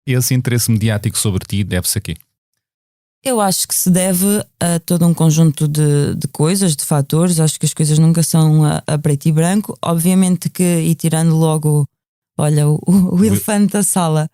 Esse interesse mediático sobre ti deve-se a quê? Eu acho que se deve a todo um conjunto de coisas, de fatores. Acho que as coisas nunca são a preto e branco. Obviamente que, e tirando logo, olha, o elefante da sala,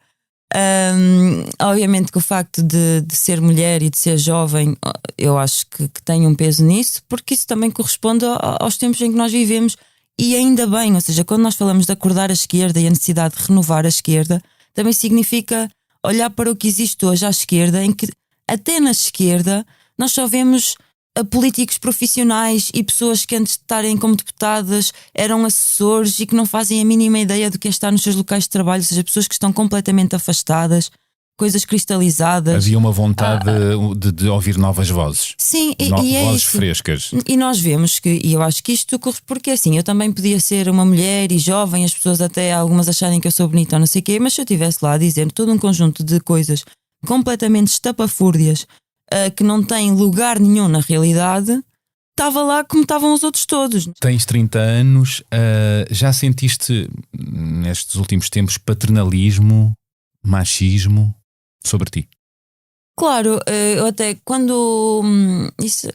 obviamente que o facto de ser mulher e de ser jovem, eu acho que tem um peso nisso, porque isso também corresponde aos tempos em que nós vivemos. E ainda bem, ou seja, quando nós falamos de acordar a esquerda e a necessidade de renovar a esquerda, também significa olhar para o que existe hoje à esquerda, em que até na esquerda nós só vemos políticos profissionais e pessoas que antes de estarem como deputadas eram assessores e que não fazem a mínima ideia do que é estar nos seus locais de trabalho, ou seja, pessoas que estão completamente afastadas, coisas cristalizadas. Havia uma vontade de ouvir novas vozes. Sim, e é vozes isso. Frescas. E nós vemos que, e eu acho que isto, porque assim, eu também podia ser uma mulher e jovem, as pessoas até algumas acharem que eu sou bonita ou não sei o quê, mas se eu estivesse lá a dizer todo um conjunto de coisas completamente estapafúrdias, que não têm lugar nenhum na realidade, estava lá como estavam os outros todos. Tens 30 anos, já sentiste nestes últimos tempos paternalismo, machismo sobre ti? Claro, eu até quando isso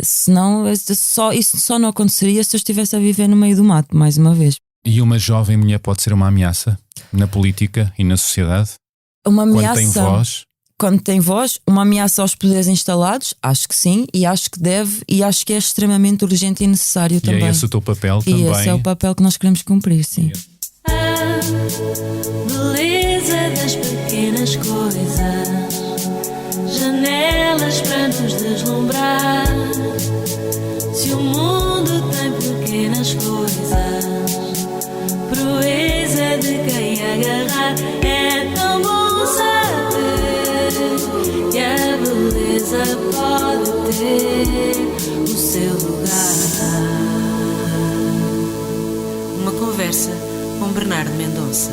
só não aconteceria se eu estivesse a viver no meio do mato, mais uma vez. E uma jovem mulher pode ser uma ameaça na política e na sociedade? Uma ameaça, quando tem voz? Quando tem voz, uma ameaça aos poderes instalados, acho que sim, e acho que deve, e acho que é extremamente urgente e necessário também. E é esse o teu papel também? E esse é o papel que nós queremos cumprir, sim. A beleza das pequenas coisas, janelas para nos deslumbrar. Se o mundo tem pequenas coisas, proeza de quem agarrar. É tão bom saber que a beleza pode ter o seu lugar. Uma conversa com Bernardo Mendonça.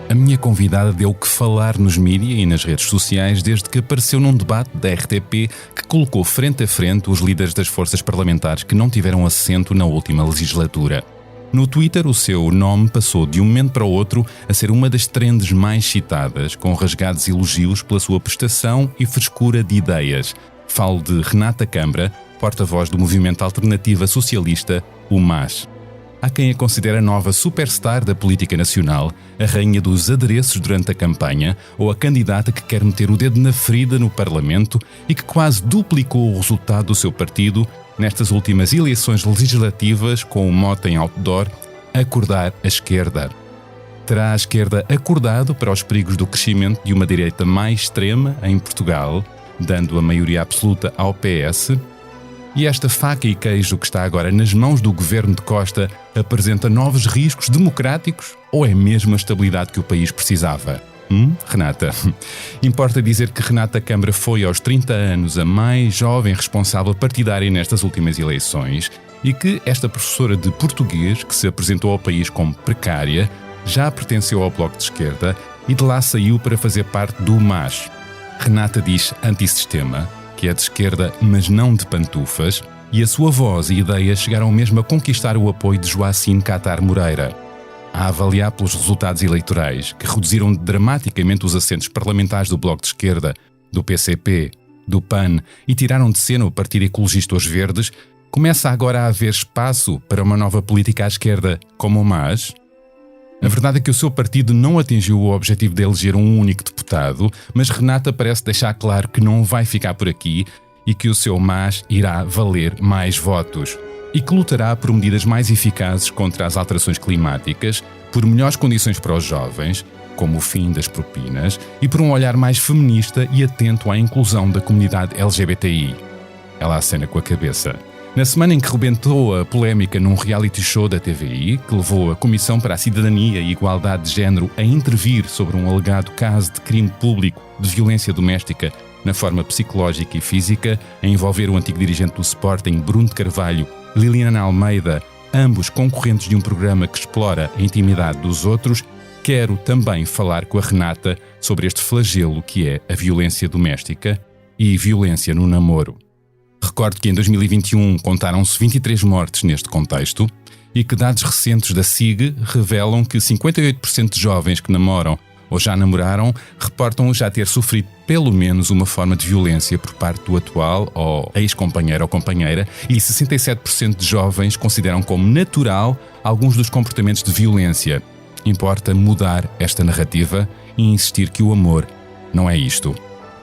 A minha convidada deu o que falar nos mídias e nas redes sociais desde que apareceu num debate da RTP que colocou frente a frente os líderes das forças parlamentares que não tiveram assento na última legislatura. No Twitter, o seu nome passou de um momento para o outro a ser uma das trends mais citadas, com rasgados elogios pela sua prestação e frescura de ideias. Falo de Renata Câmara, porta-voz do movimento Alternativa Socialista, o MAS. Há quem a considere a nova superstar da política nacional, a rainha dos adereços durante a campanha ou a candidata que quer meter o dedo na ferida no Parlamento e que quase duplicou o resultado do seu partido nestas últimas eleições legislativas com o mote em outdoor "Acordar a Esquerda". Terá a esquerda acordado para os perigos do crescimento de uma direita mais extrema em Portugal, dando a maioria absoluta ao PS? E esta faca e queijo que está agora nas mãos do governo de Costa apresenta novos riscos democráticos ou é mesmo a estabilidade que o país precisava? Renata? Importa dizer que Renata Câmara foi aos 30 anos a mais jovem responsável partidária nestas últimas eleições e que esta professora de português, que se apresentou ao país como precária, já pertenceu ao Bloco de Esquerda e de lá saiu para fazer parte do MAS. Renata diz antissistema, que é de esquerda, mas não de pantufas, e a sua voz e ideias chegaram mesmo a conquistar o apoio de Joacine Catar Moreira. A avaliar pelos resultados eleitorais, que reduziram dramaticamente os assentos parlamentares do Bloco de Esquerda, do PCP, do PAN e tiraram de cena o Partido Ecologista Os Verdes, começa agora a haver espaço para uma nova política à esquerda como o MAS? A verdade é que o seu partido não atingiu o objetivo de eleger um único deputado, mas Renata parece deixar claro que não vai ficar por aqui e que o seu MAS irá valer mais votos e que lutará por medidas mais eficazes contra as alterações climáticas, por melhores condições para os jovens, como o fim das propinas, e por um olhar mais feminista e atento à inclusão da comunidade LGBTI. Ela acena com a cabeça. Na semana em que rebentou a polémica num reality show da TVI, que levou a Comissão para a Cidadania e Igualdade de Género a intervir sobre um alegado caso de crime público de violência doméstica na forma psicológica e física, a envolver o antigo dirigente do Sporting, Bruno de Carvalho, Liliana Almeida, ambos concorrentes de um programa que explora a intimidade dos outros, quero também falar com a Renata sobre este flagelo que é a violência doméstica e violência no namoro. Recordo que em 2021 contaram-se 23 mortes neste contexto e que dados recentes da SIG revelam que 58% de jovens que namoram ou já namoraram reportam já ter sofrido pelo menos uma forma de violência por parte do atual ou ex-companheiro ou companheira, e 67% de jovens consideram como natural alguns dos comportamentos de violência. Importa mudar esta narrativa e insistir que o amor não é isto.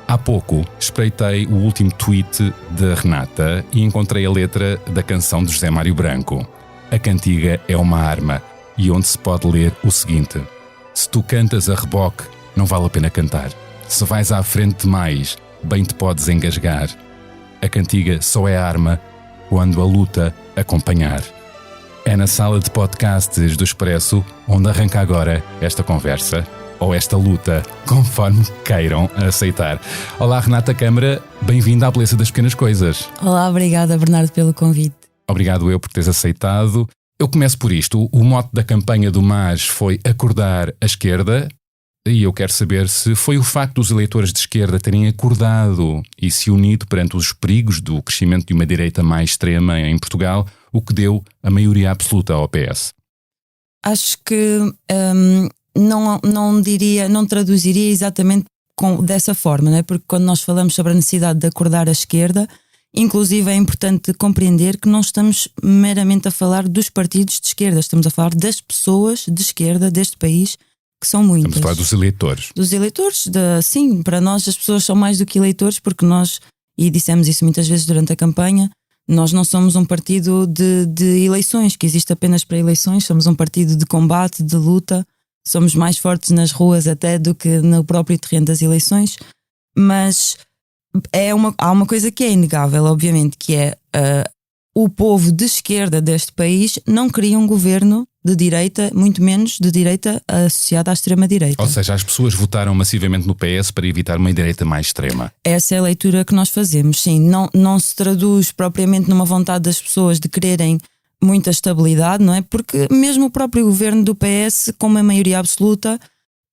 Há pouco espreitei o último tweet da Renata e encontrei a letra da canção de José Mário Branco. A cantiga é uma arma, e onde se pode ler o seguinte: se tu cantas a reboque, não vale a pena cantar. Se vais à frente demais, bem te podes engasgar. A cantiga só é arma quando a luta acompanhar. É na sala de podcasts do Expresso onde arranca agora esta conversa, ou esta luta, conforme queiram aceitar. Olá, Renata Câmara, bem-vinda à Beleza das Pequenas Coisas. Olá, obrigada, Bernardo, pelo convite. Obrigado eu por teres aceitado. Eu começo por isto. O mote da campanha do MAS foi acordar a esquerda, e eu quero saber se foi o facto dos eleitores de esquerda terem acordado e se unido perante os perigos do crescimento de uma direita mais extrema em Portugal, o que deu a maioria absoluta ao PS. Acho que não traduziria exatamente dessa forma, não é? Porque quando nós falamos sobre a necessidade de acordar a esquerda, inclusive é importante compreender que não estamos meramente a falar dos partidos de esquerda, estamos a falar das pessoas de esquerda deste país, que são muitas. Estamos a falar dos eleitores. Dos eleitores, sim, para nós as pessoas são mais do que eleitores, porque nós, e dissemos isso muitas vezes durante a campanha, nós não somos um partido de eleições, que existe apenas para eleições, somos um partido de combate, de luta, somos mais fortes nas ruas até do que no próprio terreno das eleições, mas há uma coisa que é inegável, obviamente, que é o povo de esquerda deste país não queria um governo de direita, muito menos de direita associada à extrema-direita. Ou seja, as pessoas votaram massivamente no PS para evitar uma direita mais extrema. Essa é a leitura que nós fazemos, sim. Não se traduz propriamente numa vontade das pessoas de quererem muita estabilidade, não é? Porque mesmo o próprio governo do PS, com uma maioria absoluta,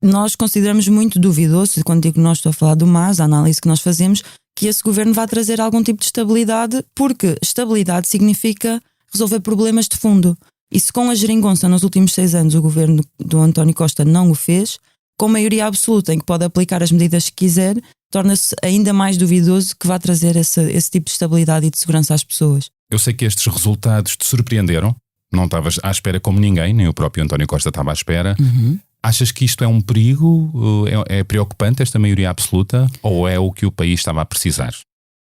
nós consideramos muito duvidoso, quando digo nós estou a falar do MAS, a análise que nós fazemos, que esse governo vá trazer algum tipo de estabilidade, porque estabilidade significa resolver problemas de fundo. E se com a geringonça nos últimos 6 anos o governo do António Costa não o fez, com maioria absoluta em que pode aplicar as medidas que quiser, torna-se ainda mais duvidoso que vá trazer esse tipo de estabilidade e de segurança às pessoas. Eu sei que estes resultados te surpreenderam, não estavas à espera como ninguém, nem o próprio António Costa estava à espera. Achas que isto é um perigo? É preocupante esta maioria absoluta? Ou é o que o país estava a precisar?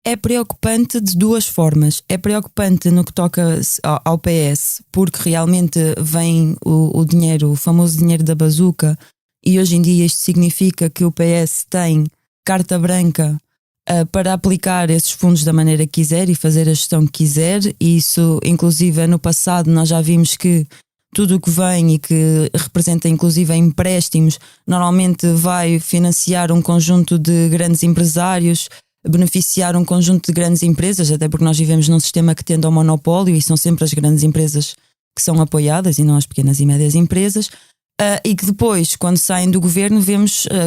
É preocupante de duas formas. É preocupante no que toca ao PS, porque realmente vem o dinheiro, o famoso dinheiro da bazuca, e hoje em dia isto significa que o PS tem carta branca para aplicar esses fundos da maneira que quiser e fazer a gestão que quiser. E isso, inclusive, no passado nós já vimos que tudo o que vem e que representa inclusive empréstimos, normalmente vai financiar um conjunto de grandes empresários, beneficiar um conjunto de grandes empresas, até porque nós vivemos num sistema que tende ao monopólio e são sempre as grandes empresas que são apoiadas e não as pequenas e médias empresas, e que depois, quando saem do governo,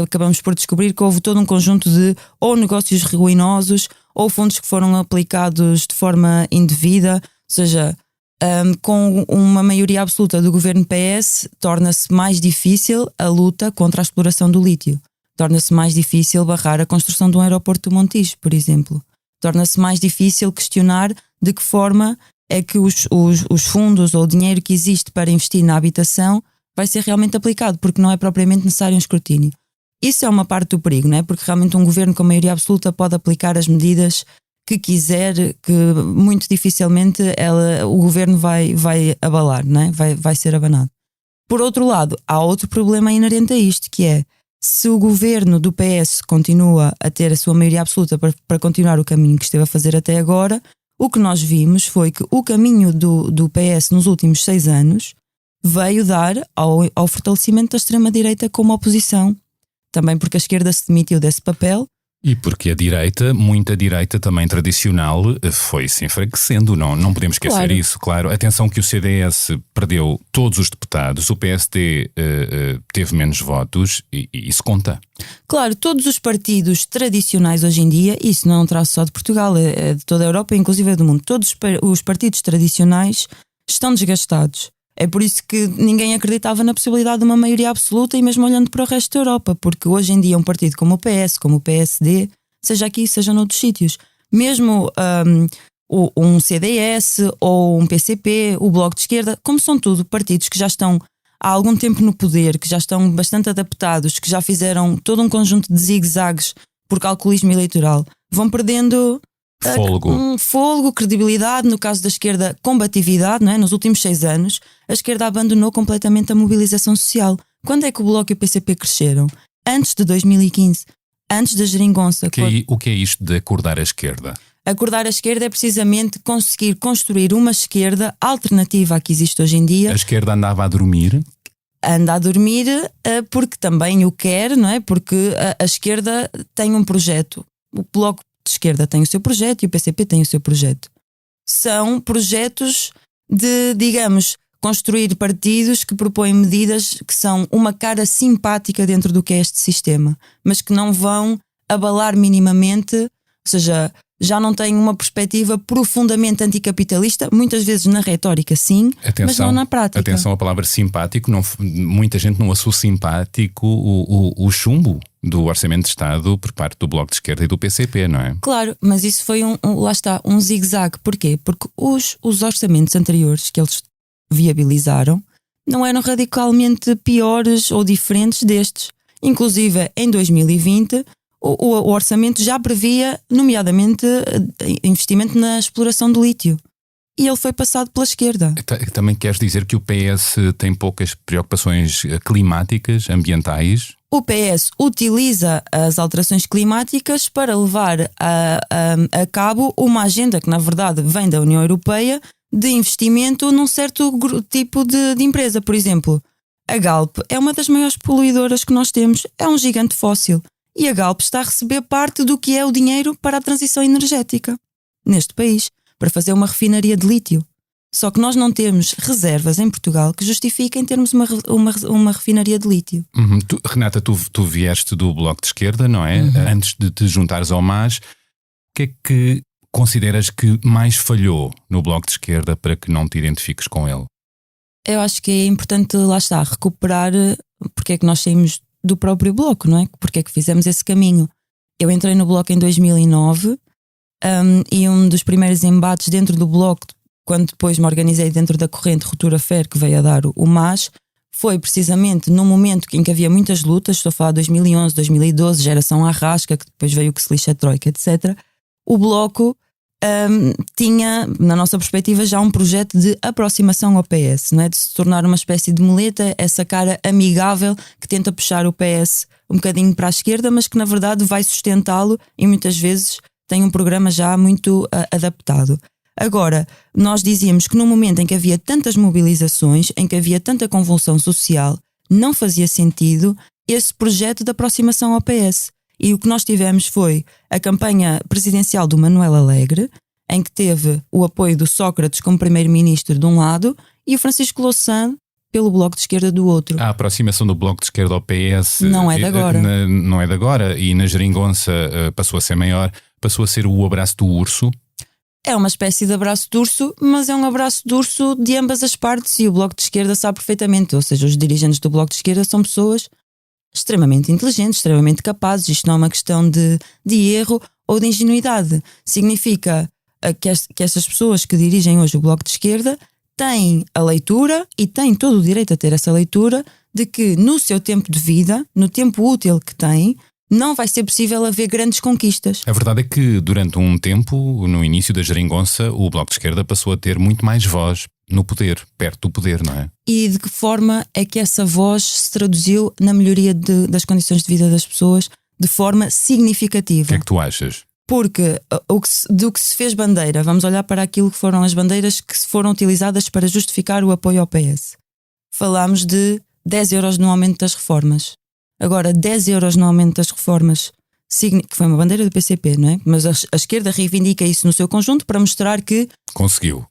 acabamos por descobrir que houve todo um conjunto de ou negócios ruinosos ou fundos que foram aplicados de forma indevida, ou seja, com uma maioria absoluta do governo PS, torna-se mais difícil a luta contra a exploração do lítio. Torna-se mais difícil barrar a construção de um aeroporto do Montijo, por exemplo. Torna-se mais difícil questionar de que forma é que os fundos ou o dinheiro que existe para investir na habitação vai ser realmente aplicado, porque não é propriamente necessário um escrutínio. Isso é uma parte do perigo, não é? Porque realmente um governo com maioria absoluta pode aplicar as medidas que quiser, que muito dificilmente o governo vai abalar, não é? Vai ser abanado. Por outro lado, há outro problema inerente a isto, que é, se o governo do PS continua a ter a sua maioria absoluta para continuar o caminho que esteve a fazer até agora, o que nós vimos foi que o caminho do PS nos últimos 6 anos veio dar ao fortalecimento da extrema-direita como oposição. Também porque a esquerda se demitiu desse papel, E porque a direita, muita direita também tradicional, foi se enfraquecendo, não podemos esquecer Claro. isso, claro. Atenção que o CDS perdeu todos os deputados, o PSD teve menos votos e isso conta. Claro, todos os partidos tradicionais hoje em dia, isso não é um traço só de Portugal, é de toda a Europa, inclusive é do mundo, todos os partidos tradicionais estão desgastados. É por isso que ninguém acreditava na possibilidade de uma maioria absoluta, e mesmo olhando para o resto da Europa, porque hoje em dia um partido como o PS, como o PSD, seja aqui, seja noutros sítios, mesmo um CDS ou um PCP, o Bloco de Esquerda, como são tudo partidos que já estão há algum tempo no poder, que já estão bastante adaptados, que já fizeram todo um conjunto de zigue-zagues por calculismo eleitoral, vão perdendo fôlego, credibilidade. No caso da esquerda, combatividade, não é? Nos últimos 6 anos, a esquerda abandonou completamente a mobilização social. Quando é que o Bloco e o PCP cresceram? Antes de 2015, antes da geringonça. O que é isto de acordar a esquerda? Acordar a esquerda é precisamente conseguir construir uma esquerda alternativa à que existe hoje em dia. A esquerda andava a dormir? Anda a dormir porque também o quer, não é? Porque a esquerda tem um projeto. O Bloco de Esquerda tem o seu projeto e o PCP tem o seu projeto. São projetos de, digamos, construir partidos que propõem medidas que são uma cara simpática dentro do que é este sistema, mas que não vão abalar minimamente, ou seja, já não têm uma perspectiva profundamente anticapitalista, muitas vezes na retórica sim, mas não na prática. Atenção à palavra simpático, muita gente não associa simpático o chumbo do Orçamento de Estado por parte do Bloco de Esquerda e do PCP, não é? Claro, mas isso foi um zigue-zague. Porquê? Porque os orçamentos anteriores que eles viabilizaram não eram radicalmente piores ou diferentes destes. Inclusive, em 2020, o orçamento já previa, nomeadamente, investimento na exploração do lítio. E ele foi passado pela esquerda. Também queres dizer que o PS tem poucas preocupações climáticas, ambientais? O PS utiliza as alterações climáticas para levar a cabo uma agenda que, na verdade, vem da União Europeia de investimento num certo tipo de empresa. Por exemplo, a Galp é uma das maiores poluidoras que nós temos, é um gigante fóssil. E a Galp está a receber parte do que é o dinheiro para a transição energética neste país, para fazer uma refinaria de lítio. Só que nós não temos reservas em Portugal que justifiquem termos uma refinaria de lítio. Renata, tu vieste do Bloco de Esquerda, não é? Antes de te juntares ao MAS, o que é que consideras que mais falhou no Bloco de Esquerda para que não te identifiques com ele? Eu acho que é importante, lá está, recuperar porque é que nós saímos do próprio Bloco, não é? Porque é que fizemos esse caminho. Eu entrei no Bloco em 2009 e um dos primeiros embates dentro do Bloco, quando depois me organizei dentro da corrente Ruptura Fer, que veio a dar o MAS, foi precisamente num momento em que havia muitas lutas. Estou a falar de 2011, 2012, geração Arrasca, que depois veio o que se lixa a Troika, etc. O Bloco tinha, na nossa perspectiva, já um projeto de aproximação ao PS, não é? De se tornar uma espécie de muleta, essa cara amigável que tenta puxar o PS um bocadinho para a esquerda, mas que na verdade vai sustentá-lo e muitas vezes tem um programa já muito adaptado. Agora, nós dizíamos que no momento em que havia tantas mobilizações, em que havia tanta convulsão social, não fazia sentido esse projeto de aproximação ao PS. E o que nós tivemos foi a campanha presidencial do Manuel Alegre, em que teve o apoio do Sócrates como primeiro-ministro de um lado e o Francisco Louçã pelo Bloco de Esquerda do outro. A aproximação do Bloco de Esquerda ao PS não é de agora. Não é de agora, e na geringonça passou a ser maior, passou a ser o abraço do urso. É uma espécie de abraço de urso, mas é um abraço de urso de ambas as partes, e o Bloco de Esquerda sabe perfeitamente. Ou seja, os dirigentes do Bloco de Esquerda são pessoas extremamente inteligentes, extremamente capazes. Isto não é uma questão de erro ou de ingenuidade. Significa que estas pessoas que dirigem hoje o Bloco de Esquerda têm a leitura, e têm todo o direito a ter essa leitura, de que no seu tempo de vida, no tempo útil que têm, não vai ser possível haver grandes conquistas. A verdade é que durante um tempo, no início da geringonça, o Bloco de Esquerda passou a ter muito mais voz no poder, perto do poder, não é? E de que forma é que essa voz se traduziu na melhoria das condições de vida das pessoas de forma significativa? O que é que tu achas? Porque do que se fez bandeira, vamos olhar para aquilo que foram as bandeiras que foram utilizadas para justificar o apoio ao PS. Falámos de 10 euros no aumento das reformas. Agora, 10 euros no aumento das reformas que foi uma bandeira do PCP, não é? Mas a esquerda reivindica isso no seu conjunto para mostrar que Conseguiu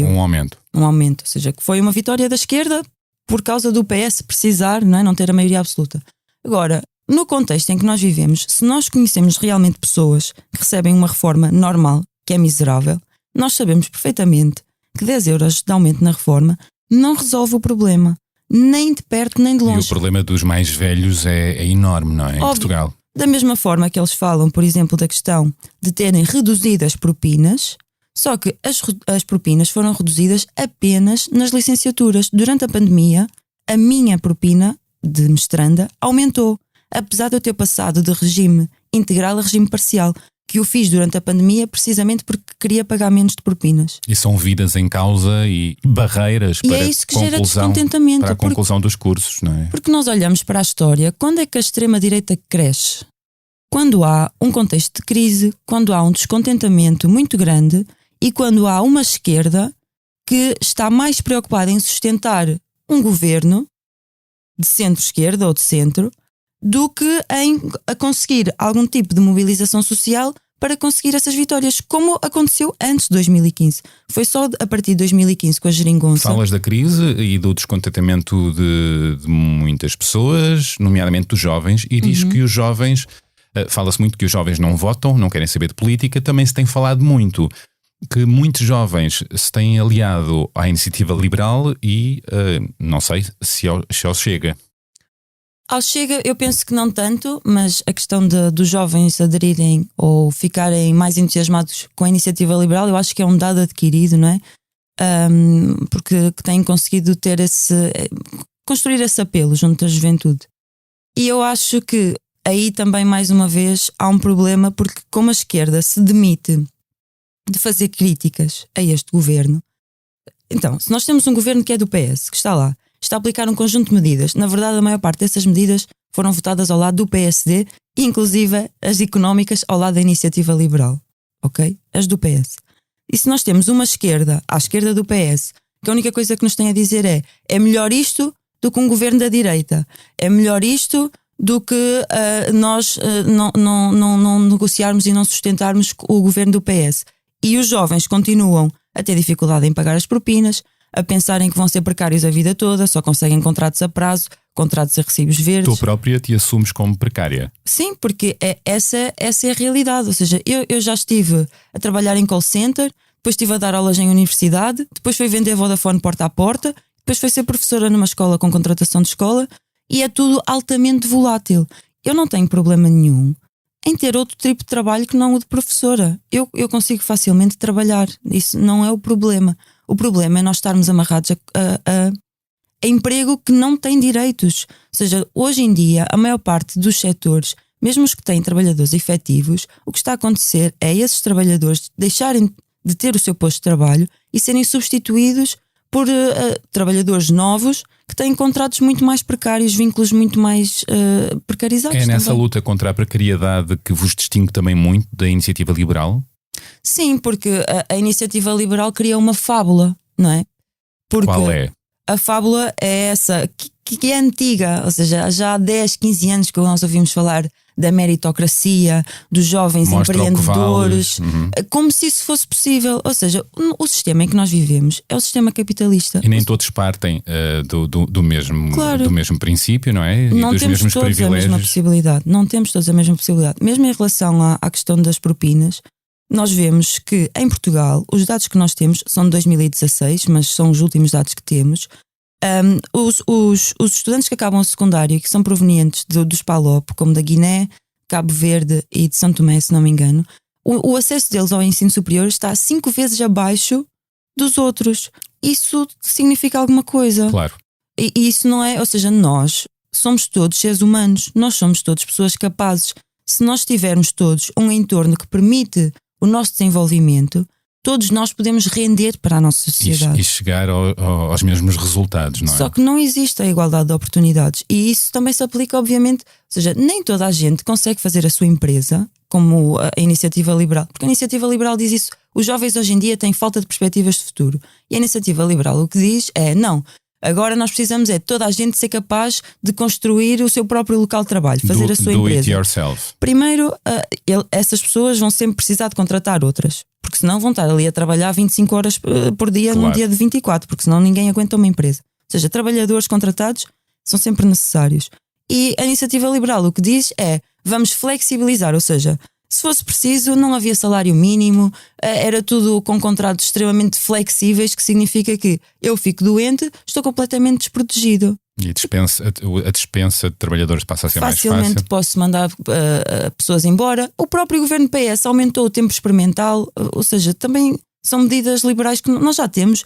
um aumento. Ou seja, que foi uma vitória da esquerda por causa do PS precisar, não é? Não ter a maioria absoluta. Agora, no contexto em que nós vivemos, se nós conhecemos realmente pessoas que recebem uma reforma normal, que é miserável, nós sabemos perfeitamente que 10 euros de aumento na reforma não resolve o problema, nem de perto nem de longe. E o problema dos mais velhos é enorme, não é? Em Portugal. Da mesma forma que eles falam, por exemplo, da questão de terem reduzido as propinas, só que as propinas foram reduzidas apenas nas licenciaturas. Durante a pandemia, a minha propina de mestranda aumentou, apesar de eu ter passado de regime integral a regime parcial, que eu fiz durante a pandemia precisamente porque queria pagar menos de propinas. E são vidas em causa e barreiras para, é isso que gera descontentamento, para a conclusão dos cursos, não é? Porque nós olhamos para a história, quando é que a extrema-direita cresce? Quando há um contexto de crise, quando há um descontentamento muito grande e quando há uma esquerda que está mais preocupada em sustentar um governo de centro-esquerda ou de centro do que a conseguir algum tipo de mobilização social para conseguir essas vitórias, como aconteceu antes de 2015. Foi só a partir de 2015 com a geringonça. Falas da crise e do descontentamento de muitas pessoas, nomeadamente dos jovens, e diz que os jovens, fala-se muito que os jovens não votam, não querem saber de política, também se tem falado muito que muitos jovens se têm aliado à iniciativa liberal e não sei se ao Chega. Ao Chega eu penso que não tanto, mas a questão dos jovens aderirem ou ficarem mais entusiasmados com a iniciativa liberal, eu acho que é um dado adquirido, não é? Porque têm conseguido ter construir esse apelo junto à juventude. E eu acho que aí também, mais uma vez, há um problema, porque como a esquerda se demite de fazer críticas a este governo, então, se nós temos um governo que é do PS, que está lá, está a aplicar um conjunto de medidas. Na verdade, a maior parte dessas medidas foram votadas ao lado do PSD, inclusive as económicas ao lado da iniciativa liberal. Ok? As do PS. E se nós temos uma esquerda à esquerda do PS, que a única coisa que nos tem a dizer é melhor isto do que um governo da direita. É melhor isto do que nós não negociarmos e não sustentarmos o governo do PS. E os jovens continuam a ter dificuldade em pagar as propinas, a pensarem que vão ser precários a vida toda, só conseguem contratos a prazo, contratos a recibos verdes. Tu própria te assumes como precária? Sim, porque essa é a realidade. Ou seja, eu já estive a trabalhar em call center, depois estive a dar aulas em universidade, depois fui vender Vodafone porta a porta, depois fui ser professora numa escola com contratação de escola, e é tudo altamente volátil. Eu não tenho problema nenhum em ter outro tipo de trabalho que não o de professora. Eu consigo facilmente trabalhar. Isso não é o problema. O problema é nós estarmos amarrados a emprego que não tem direitos. Ou seja, hoje em dia, a maior parte dos setores, mesmo os que têm trabalhadores efetivos, o que está a acontecer é esses trabalhadores deixarem de ter o seu posto de trabalho e serem substituídos por trabalhadores novos que têm contratos muito mais precários, vínculos muito mais precarizados. É nessa também. luta contra a precariedade que vos distingue também muito da iniciativa liberal? Sim, porque a iniciativa liberal cria uma fábula, não é? Porque qual é? A fábula é essa, que é antiga, ou seja, já há 10, 15 anos que nós ouvimos falar da meritocracia, dos jovens empreendedores, como se isso fosse possível. Ou seja, o sistema em que nós vivemos é o sistema capitalista. E nem todos partem do mesmo princípio, não é? Não e dos temos mesmos todos privilégios. a mesma possibilidade. Não temos todos a mesma possibilidade. Mesmo em relação à questão das propinas, nós vemos que em Portugal, os dados que nós temos são de 2016, mas são os últimos dados que temos. Os estudantes que acabam o secundário e que são provenientes dos PALOP, como da Guiné, Cabo Verde e de São Tomé, se não me engano, o acesso deles ao ensino superior está 5 vezes abaixo dos outros. Isso significa alguma coisa. Claro. E isso não é, ou seja, nós somos todos seres humanos, nós somos todos pessoas capazes. Se nós tivermos todos um entorno que permite o nosso desenvolvimento, todos nós podemos render para a nossa sociedade. E chegar aos mesmos resultados, não é? Só que não existe a igualdade de oportunidades. E isso também se aplica, obviamente, ou seja, nem toda a gente consegue fazer a sua empresa, como a iniciativa liberal. Porque a iniciativa liberal diz isso. Os jovens hoje em dia têm falta de perspectivas de futuro. E a iniciativa liberal o que diz é, não, Agora nós precisamos toda a gente ser capaz de construir o seu próprio local de trabalho, fazer a sua do empresa. it yourself. Primeiro, essas pessoas vão sempre precisar de contratar outras, porque senão vão estar ali a trabalhar 25 horas por dia, Claro. num dia de 24, porque senão ninguém aguenta uma empresa. Ou seja, trabalhadores contratados são sempre necessários. E a iniciativa liberal o que diz é: vamos flexibilizar, ou seja, se fosse preciso, não havia salário mínimo, era tudo com contratos extremamente flexíveis, que significa que eu fico doente, estou completamente desprotegido. E a dispensa de trabalhadores passa a ser mais Facilmente fácil. posso mandar pessoas embora. O próprio governo PS aumentou o tempo experimental, ou seja, também são medidas liberais que nós já temos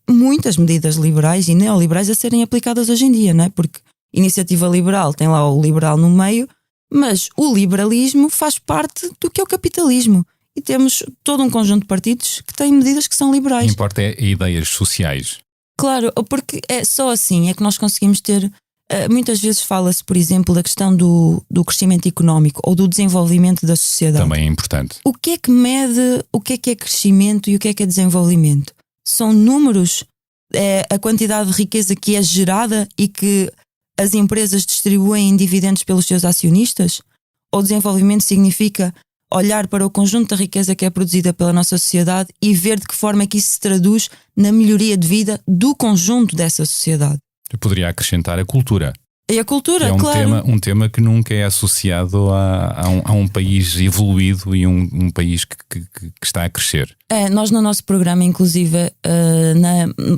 muitas medidas liberais e neoliberais a serem aplicadas hoje em dia, não é? Porque iniciativa liberal tem lá o liberal no meio, mas o liberalismo faz parte do que é o capitalismo. E temos todo um conjunto de partidos que têm medidas que são O liberais. que importa é ideias sociais. Claro, porque é só assim é que nós conseguimos ter. Muitas vezes fala-se, por exemplo, da questão do crescimento económico ou do desenvolvimento da sociedade. Também é importante. O que é que mede o que é crescimento e o que é desenvolvimento? São números? É a quantidade de riqueza que é gerada e que as empresas distribuem em dividendos pelos seus acionistas? Ou desenvolvimento significa olhar para o conjunto da riqueza que é produzida pela nossa sociedade e ver de que forma é que isso se traduz na melhoria de vida do conjunto dessa sociedade? Eu poderia acrescentar a cultura. E a cultura, É claro. um tema que nunca é associado a um país evoluído e um país que está a crescer. Nós no nosso programa, inclusive,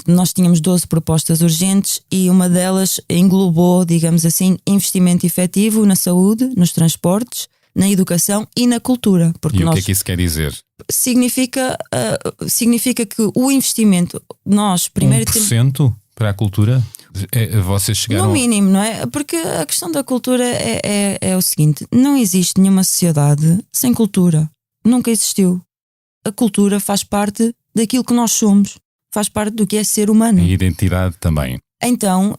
nós tínhamos 12 propostas urgentes e uma delas englobou, digamos assim, investimento efetivo na saúde, nos transportes, na educação e na cultura. Porque E o que é que isso quer dizer? significa que o investimento, nós primeiro 1% para a cultura? Vocês chegaram... no mínimo, não é? Porque a questão da cultura é o seguinte: não existe nenhuma sociedade sem cultura. Nunca existiu. A cultura faz parte daquilo que nós somos, faz parte do que é ser humano. A identidade também. Então,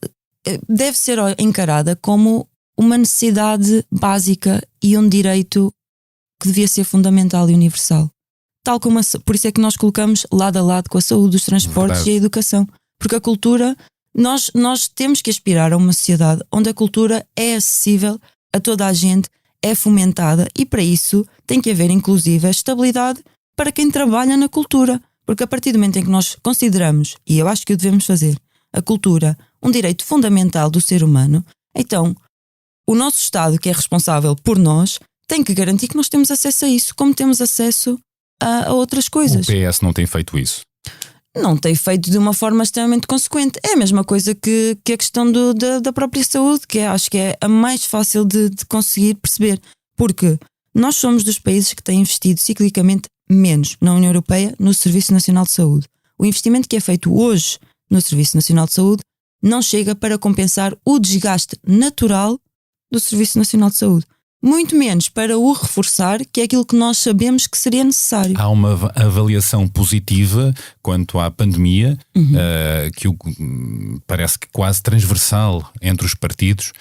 deve ser encarada como uma necessidade básica e um direito que devia ser fundamental e universal. Tal como por isso é que nós colocamos lado a lado com a saúde, os transportes Verdade. e a educação. Porque a cultura, nós temos que aspirar a uma sociedade onde a cultura é acessível a toda a gente, é fomentada, e para isso tem que haver inclusive a estabilidade para quem trabalha na cultura. Porque a partir do momento em que nós consideramos, e eu acho que o devemos fazer, a cultura um direito fundamental do ser humano, então o nosso Estado, que é responsável por nós, tem que garantir que nós temos acesso a isso, como temos acesso a outras coisas. O PS não tem feito isso. Não tem feito de uma forma extremamente consequente. É a mesma coisa que a questão da própria saúde, que acho que é a mais fácil de conseguir perceber. Porque nós somos dos países que têm investido ciclicamente menos na União Europeia no Serviço Nacional de Saúde. O investimento que é feito hoje no Serviço Nacional de Saúde não chega para compensar o desgaste natural do Serviço Nacional de Saúde. Muito menos para o reforçar, que é aquilo que nós sabemos que seria necessário. Há uma avaliação positiva quanto à pandemia, que parece que quase transversal entre os partidos,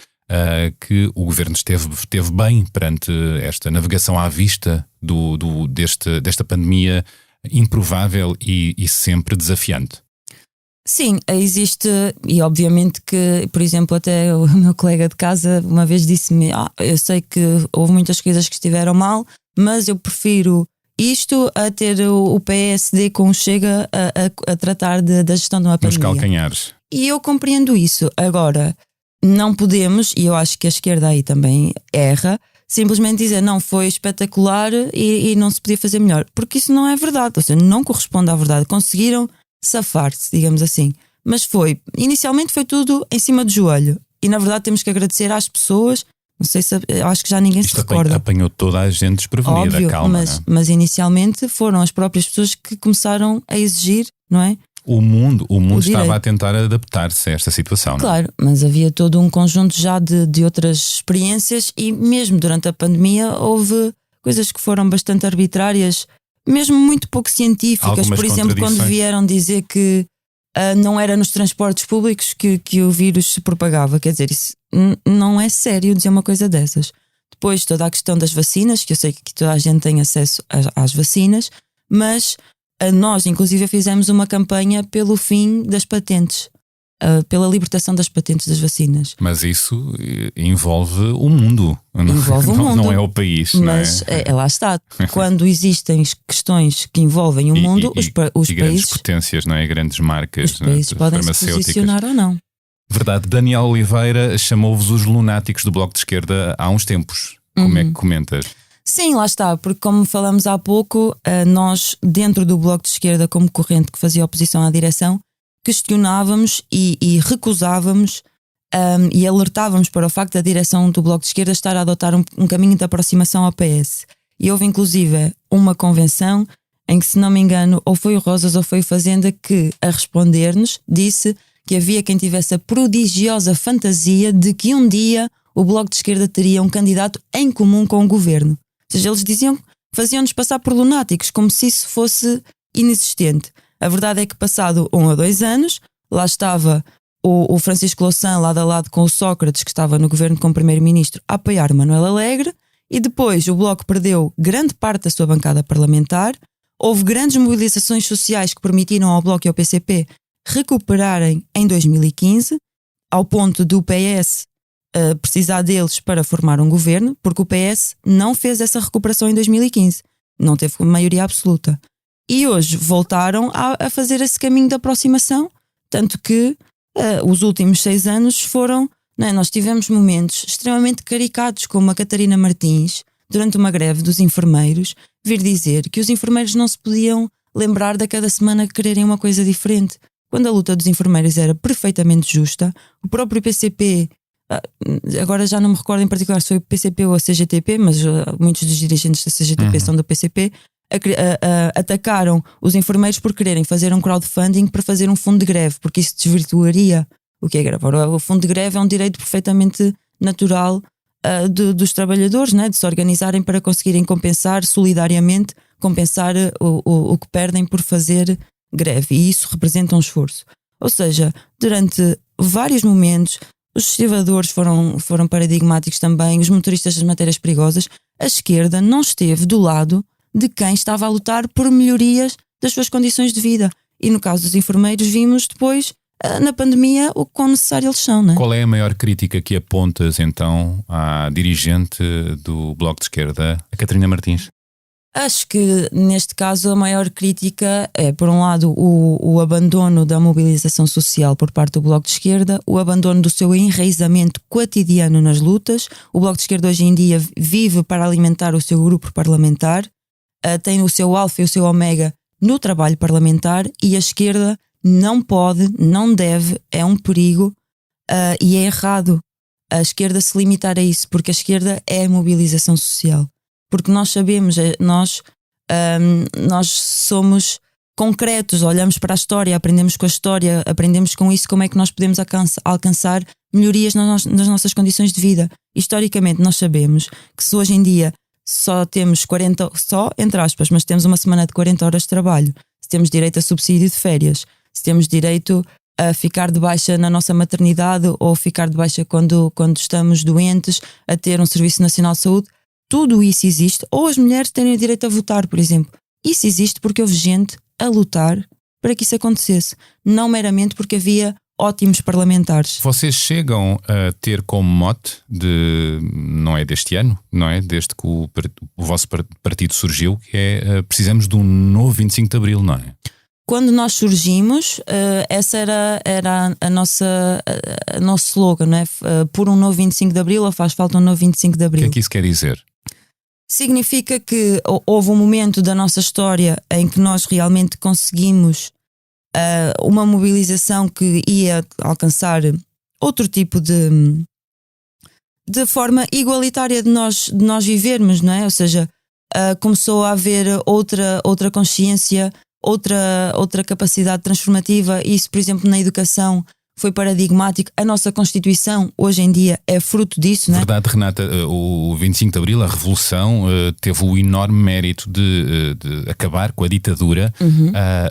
que o governo esteve bem perante esta navegação à vista desta pandemia improvável e sempre desafiante. Sim, existe, e obviamente que, por exemplo, até o meu colega de casa uma vez disse-me: eu sei que houve muitas coisas que estiveram mal, mas eu prefiro isto a ter o PSD com o Chega a tratar da gestão de uma pandemia. Nos calcanhares. E eu compreendo isso. Agora, não podemos, e eu acho que a esquerda aí também erra, simplesmente dizer não, foi espetacular e não se podia fazer melhor, porque isso não é verdade, ou seja, não corresponde à verdade. Conseguiram safar-se, digamos assim, mas inicialmente foi tudo em cima do joelho, e na verdade temos que agradecer às pessoas. Não sei se, acho que já ninguém se recorda. Apanhou toda a gente desprevenida. Óbvio, calma. mas inicialmente foram as próprias pessoas que começaram a exigir, não é? O mundo estava direito. a tentar adaptar-se a esta situação. Claro, mas havia todo um conjunto já de outras experiências, e mesmo durante a pandemia houve coisas que foram bastante arbitrárias, mesmo muito pouco científicas. Algumas por exemplo, quando vieram dizer que não era nos transportes públicos que o vírus se propagava. Quer dizer, isso não é sério dizer uma coisa dessas. Depois toda a questão das vacinas, que eu sei que toda a gente tem acesso às vacinas, mas nós inclusive fizemos uma campanha pelo fim das patentes. pela libertação das patentes das vacinas. Mas isso envolve o mundo. Envolve o mundo. Não é o país. Mas não é? Lá está. Quando existem questões que envolvem o mundo, os grandes países, potências, não é? Grandes marcas, os países podem se posicionar ou não. Verdade. Daniel Oliveira chamou-vos os lunáticos do Bloco de Esquerda há uns tempos. Como é que comentas? Sim, lá está, porque como falamos há pouco, nós dentro do Bloco de Esquerda, como corrente que fazia oposição à direção, questionávamos e recusávamos e alertávamos para o facto da direção do Bloco de Esquerda estar a adotar um caminho de aproximação ao PS. E houve inclusive uma convenção em que, se não me engano, ou foi o Rosas ou foi o Fazenda que, a responder-nos, disse que havia quem tivesse a prodigiosa fantasia de que um dia o Bloco de Esquerda teria um candidato em comum com o governo. Ou seja, eles faziam-nos passar por lunáticos, como se isso fosse inexistente. A verdade é que, passado 1 ou 2 anos, lá estava o Francisco Louçã lado a lado com o Sócrates, que estava no governo como primeiro-ministro, a apoiar Manuel Alegre, e depois o Bloco perdeu grande parte da sua bancada parlamentar. Houve grandes mobilizações sociais que permitiram ao Bloco e ao PCP recuperarem em 2015, ao ponto do PS precisar deles para formar um governo, porque o PS não fez essa recuperação em 2015, não teve maioria absoluta. E hoje voltaram a fazer esse caminho de aproximação, tanto que os últimos 6 anos foram... Não é? Nós tivemos momentos extremamente caricatos, como a Catarina Martins, durante uma greve dos enfermeiros, vir dizer que os enfermeiros não se podiam lembrar de cada semana quererem uma coisa diferente. Quando a luta dos enfermeiros era perfeitamente justa, o próprio PCP, agora já não me recordo em particular se foi o PCP ou a CGTP, mas muitos dos dirigentes da CGTP são do PCP, atacaram os enfermeiros por quererem fazer um crowdfunding para fazer um fundo de greve, porque isso desvirtuaria o que é greve. O fundo de greve é um direito perfeitamente natural dos trabalhadores, né? De se organizarem para conseguirem compensar solidariamente, compensar o que perdem por fazer greve, e isso representa um esforço. Ou seja, durante vários momentos os estivadores foram paradigmáticos também, os motoristas das matérias perigosas. A esquerda não esteve do lado de quem estava a lutar por melhorias das suas condições de vida. E no caso dos enfermeiros vimos depois, na pandemia, o quão necessário eles são. Não é? Qual é a maior crítica que apontas então à dirigente do Bloco de Esquerda, a Catarina Martins? Acho que neste caso a maior crítica é, por um lado, o abandono da mobilização social por parte do Bloco de Esquerda, o abandono do seu enraizamento quotidiano nas lutas. O Bloco de Esquerda hoje em dia vive para alimentar o seu grupo parlamentar, tem o seu alfa e o seu ômega no trabalho parlamentar, e a esquerda não pode, não deve, é um perigo e é errado a esquerda se limitar a isso, porque a esquerda é a mobilização social. Porque nós sabemos, nós somos concretos, olhamos para a história, aprendemos com a história, aprendemos com isso como é que nós podemos alcançar melhorias nas nossas condições de vida. Historicamente nós sabemos que se hoje em dia só temos 40, só entre aspas, mas temos uma semana de 40 horas de trabalho, se temos direito a subsídio de férias, se temos direito a ficar de baixa na nossa maternidade ou ficar de baixa quando estamos doentes, a ter um Serviço Nacional de Saúde, tudo isso existe. Ou as mulheres terem direito a votar, por exemplo. Isso existe porque houve gente a lutar para que isso acontecesse, não meramente porque havia ótimos parlamentares. Vocês chegam a ter como mote, não é deste ano, não é? Desde que o vosso partido surgiu, que é precisamos de um novo 25 de Abril, não é? Quando nós surgimos, essa era o nosso slogan, não é? Por um novo 25 de Abril, ou faz falta um novo 25 de Abril. O que é que isso quer dizer? Significa que houve um momento da nossa história em que nós realmente conseguimos uma mobilização que ia alcançar outro tipo de forma igualitária de nós vivermos, não é? Ou seja, começou a haver outra consciência, outra capacidade transformativa. Isso, por exemplo, na educação foi paradigmático. A nossa Constituição hoje em dia é fruto disso, não é? Verdade, Renata, o 25 de Abril, a Revolução, teve o enorme mérito de acabar com a ditadura,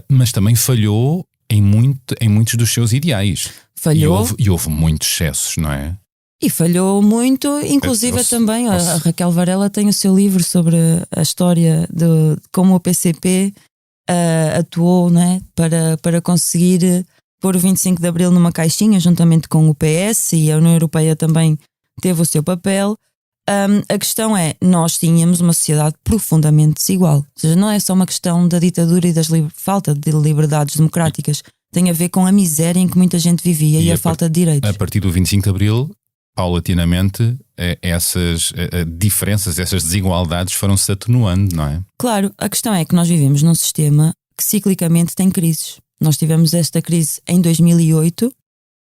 mas também falhou em muitos dos seus ideais. Falhou. E houve muitos excessos, não é? E falhou muito, inclusive também a Raquel Varela tem o seu livro sobre a história de como o PCP atuou, não é? para conseguir pôr o 25 de Abril numa caixinha juntamente com o PS, e a União Europeia também teve o seu papel. A questão é, nós tínhamos uma sociedade profundamente desigual. Ou seja, não é só uma questão da ditadura e da falta de liberdades democráticas. Tem a ver com a miséria em que muita gente vivia e a falta de direitos. A partir do 25 de Abril, paulatinamente, essas diferenças, essas desigualdades foram-se atenuando, não é? Claro, a questão é que nós vivemos num sistema que ciclicamente tem crises. Nós tivemos esta crise em 2008,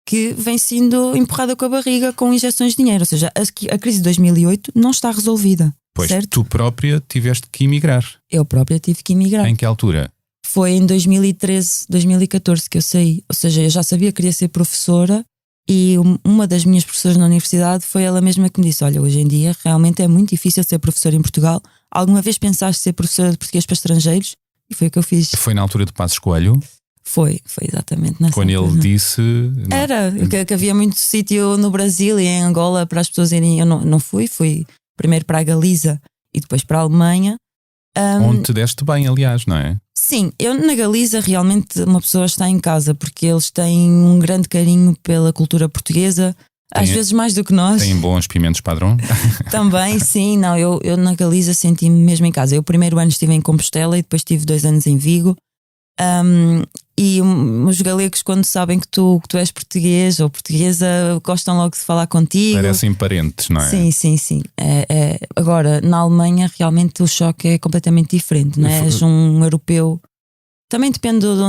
que vem sendo empurrada com a barriga com injeções de dinheiro. Ou seja, a crise de 2008 não está resolvida. Pois, certo? tu própria tiveste que emigrar. Eu própria tive que emigrar. Em que altura? Foi em 2013, 2014 que eu saí. Ou seja, eu já sabia que queria ser professora, e uma das minhas professoras na universidade foi ela mesma que me disse: olha, hoje em dia realmente é muito difícil ser professora em Portugal. Alguma vez pensaste ser professora de português para estrangeiros? E foi o que eu fiz. Foi na altura de Passos Coelho? Foi exatamente nessa Quando altura. Ele disse... Era, que havia muito sítio no Brasil e em Angola para as pessoas irem. Eu não fui primeiro para a Galiza e depois para a Alemanha. Onde te deste bem, aliás, não é? Sim, eu na Galiza realmente uma pessoa está em casa, porque eles têm um grande carinho pela cultura portuguesa, às vezes mais do que nós. Têm bons pimentos padrão? Também, sim, não, eu na Galiza senti-me mesmo em casa. Eu o primeiro ano estive em Compostela e depois tive 2 anos em Vigo. E os galegos, quando sabem que tu és português ou portuguesa, gostam logo de falar contigo. Parecem parentes, não é? Sim. Agora, na Alemanha, realmente o choque é completamente diferente, não é? És um europeu. Também depende de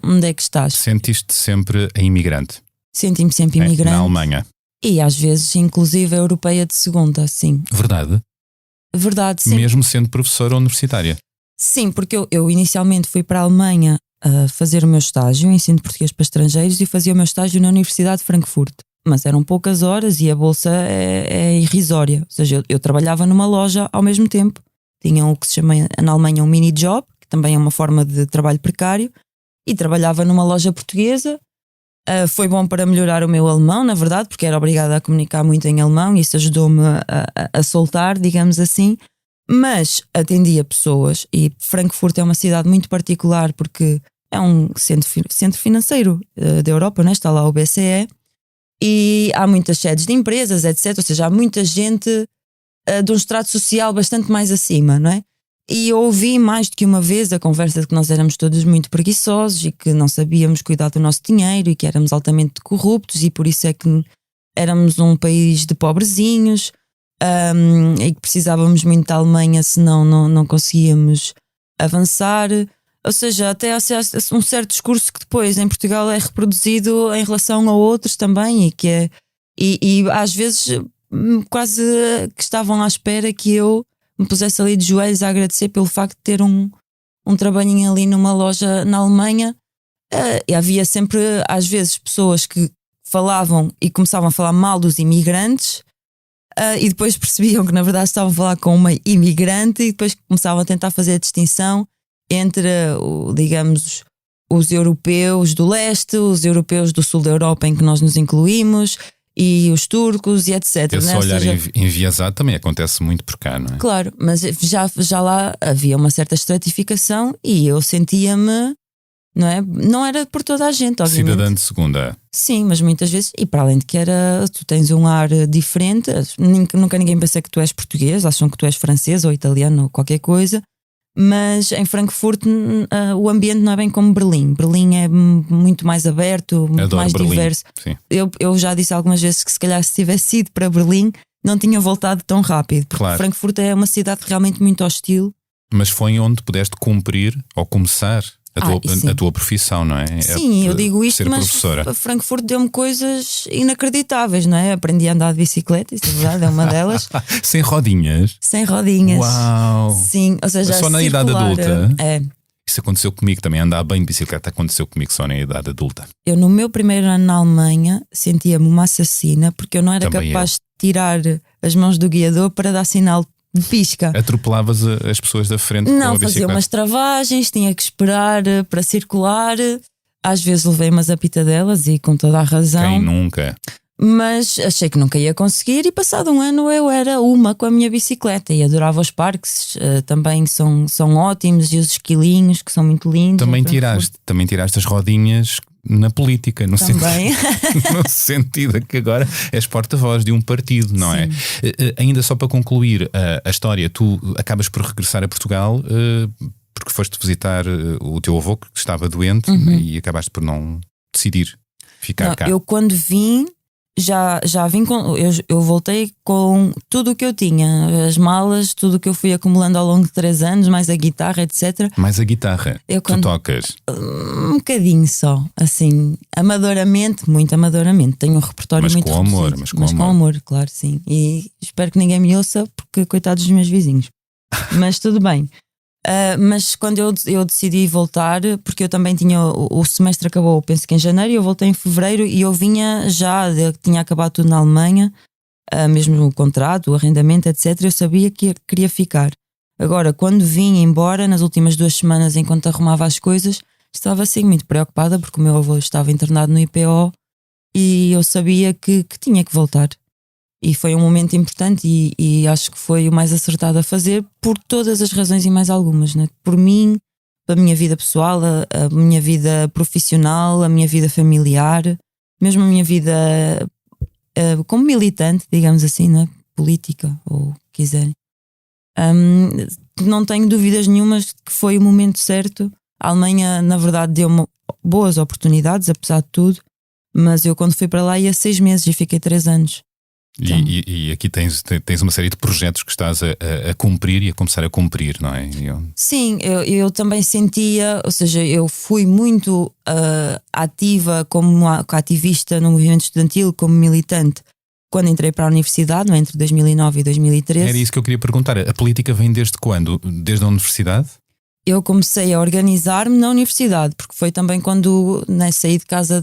onde é que estás. Sentiste sempre a imigrante? Senti-me sempre imigrante. Na Alemanha? E às vezes, inclusive, a europeia de segunda, sim. Verdade? Verdade, sim. Mesmo sendo professora universitária? Sim, porque eu inicialmente fui para a Alemanha a fazer o meu estágio em ensino de português para estrangeiros e fazia o meu estágio na Universidade de Frankfurt. Mas eram poucas horas e a bolsa é irrisória. Ou seja, eu trabalhava numa loja ao mesmo tempo. Tinha o que se chama na Alemanha um mini job, que também é uma forma de trabalho precário, e trabalhava numa loja portuguesa. Foi bom para melhorar o meu alemão, na verdade, porque era obrigada a comunicar muito em alemão e isso ajudou-me a soltar, digamos assim. Mas atendia pessoas, e Frankfurt é uma cidade muito particular porque é um centro financeiro da Europa, né? Está lá o BCE, e há muitas sedes de empresas, etc. Ou seja, há muita gente de um estrato social bastante mais acima, não é? E eu ouvi mais do que uma vez a conversa de que nós éramos todos muito preguiçosos e que não sabíamos cuidar do nosso dinheiro e que éramos altamente corruptos e por isso é que éramos um país de pobrezinhos. E que precisávamos muito da Alemanha, senão não conseguíamos avançar. Ou seja, até há um certo discurso que depois em Portugal é reproduzido em relação a outros também, e às vezes quase que estavam à espera que eu me pusesse ali de joelhos a agradecer pelo facto de ter um trabalhinho ali numa loja na Alemanha. E havia sempre às vezes pessoas que falavam e começavam a falar mal dos imigrantes, e depois percebiam que na verdade estavam a falar com uma imigrante, e depois começavam a tentar fazer a distinção entre, digamos, os europeus do leste, os europeus do sul da Europa em que nós nos incluímos, e os turcos e etc. Esse olhar enviesado também acontece muito por cá, não é? Claro, mas já lá havia uma certa estratificação e eu sentia-me, não é? Não era por toda a gente, obviamente. Cidadã de segunda. Sim, mas muitas vezes, e para além de que tu tens um ar diferente, nunca ninguém pensa que tu és português, acham que tu és francês ou italiano ou qualquer coisa, mas em Frankfurt o ambiente não é bem como Berlim. Berlim é muito mais aberto, muito Adoro mais Berlim. diverso. Sim. Eu já disse algumas vezes que se calhar se tivesse ido para Berlim não tinha voltado tão rápido, porque Claro. Frankfurt é uma cidade realmente muito hostil. Mas foi onde pudeste cumprir ou começar sim. a tua profissão, não é? Sim, eu digo isto, ser mas professora. Frankfurt deu-me coisas inacreditáveis, não é? Aprendi a andar de bicicleta, isso é verdade, é uma delas. Sem rodinhas? Sem rodinhas. Uau! Sim, ou seja, Só na circular, idade adulta? É. Isso aconteceu comigo também, andar bem de bicicleta aconteceu comigo só na idade adulta. Eu no meu primeiro ano na Alemanha sentia-me uma assassina porque eu não era Também capaz de tirar as mãos do guiador para dar sinal de pisca. Atropelavas as pessoas da frente com a Não, bicicleta? fazia umas travagens, tinha que esperar para circular. Às vezes levei umas apitadelas e com toda a razão. Quem nunca? Mas achei que nunca ia conseguir e passado um ano eu era uma com a minha bicicleta e adorava os parques, também são ótimos, e os esquilinhos que são muito lindos. Também tiraste as rodinhas na política, no Também. no sentido que agora és porta-voz de um partido, não é? Ainda só para concluir a história, tu acabas por regressar a Portugal porque foste visitar o teu avô que estava doente e acabaste por não decidir ficar cá. Eu quando vim, já vim com. Eu voltei com tudo o que eu tinha, as malas, tudo o que eu fui acumulando ao longo de 3 anos, mais a guitarra, etc. Mais a guitarra, tu tocas? Um bocadinho só, assim, amadoramente, muito amadoramente. Tenho um repertório mas muito com amor, reduzido, mas com amor, claro, sim. E espero que ninguém me ouça, porque coitados dos meus vizinhos. Mas tudo bem. Mas quando eu decidi voltar, porque eu também tinha o semestre acabou, penso que em janeiro, eu voltei em fevereiro e eu vinha tinha acabado tudo na Alemanha, mesmo o contrato, o arrendamento, etc. Eu sabia que queria ficar. Agora, quando vim embora, nas últimas 2 semanas, enquanto arrumava as coisas, estava assim muito preocupada porque o meu avô estava internado no IPO e eu sabia que tinha que voltar. E foi um momento importante e acho que foi o mais acertado a fazer por todas as razões e mais algumas, né? Por mim, pela minha vida pessoal, a minha vida profissional, a minha vida familiar, mesmo a minha vida como militante, digamos assim, né? Política, ou quiserem. Não tenho dúvidas nenhumas que foi o momento certo. A Alemanha, na verdade, deu-me boas oportunidades, apesar de tudo, mas eu quando fui para lá ia 6 meses e fiquei 3 anos. Então. E aqui tens uma série de projetos que estás a cumprir e a começar a cumprir, não é? Sim, eu também sentia, ou seja, eu fui muito ativa como ativista no movimento estudantil, como militante, quando entrei para a universidade, não é? Entre 2009 e 2013. Era isso que eu queria perguntar. A política vem desde quando? Desde a universidade? Eu comecei a organizar-me na universidade, porque foi também quando saí de casa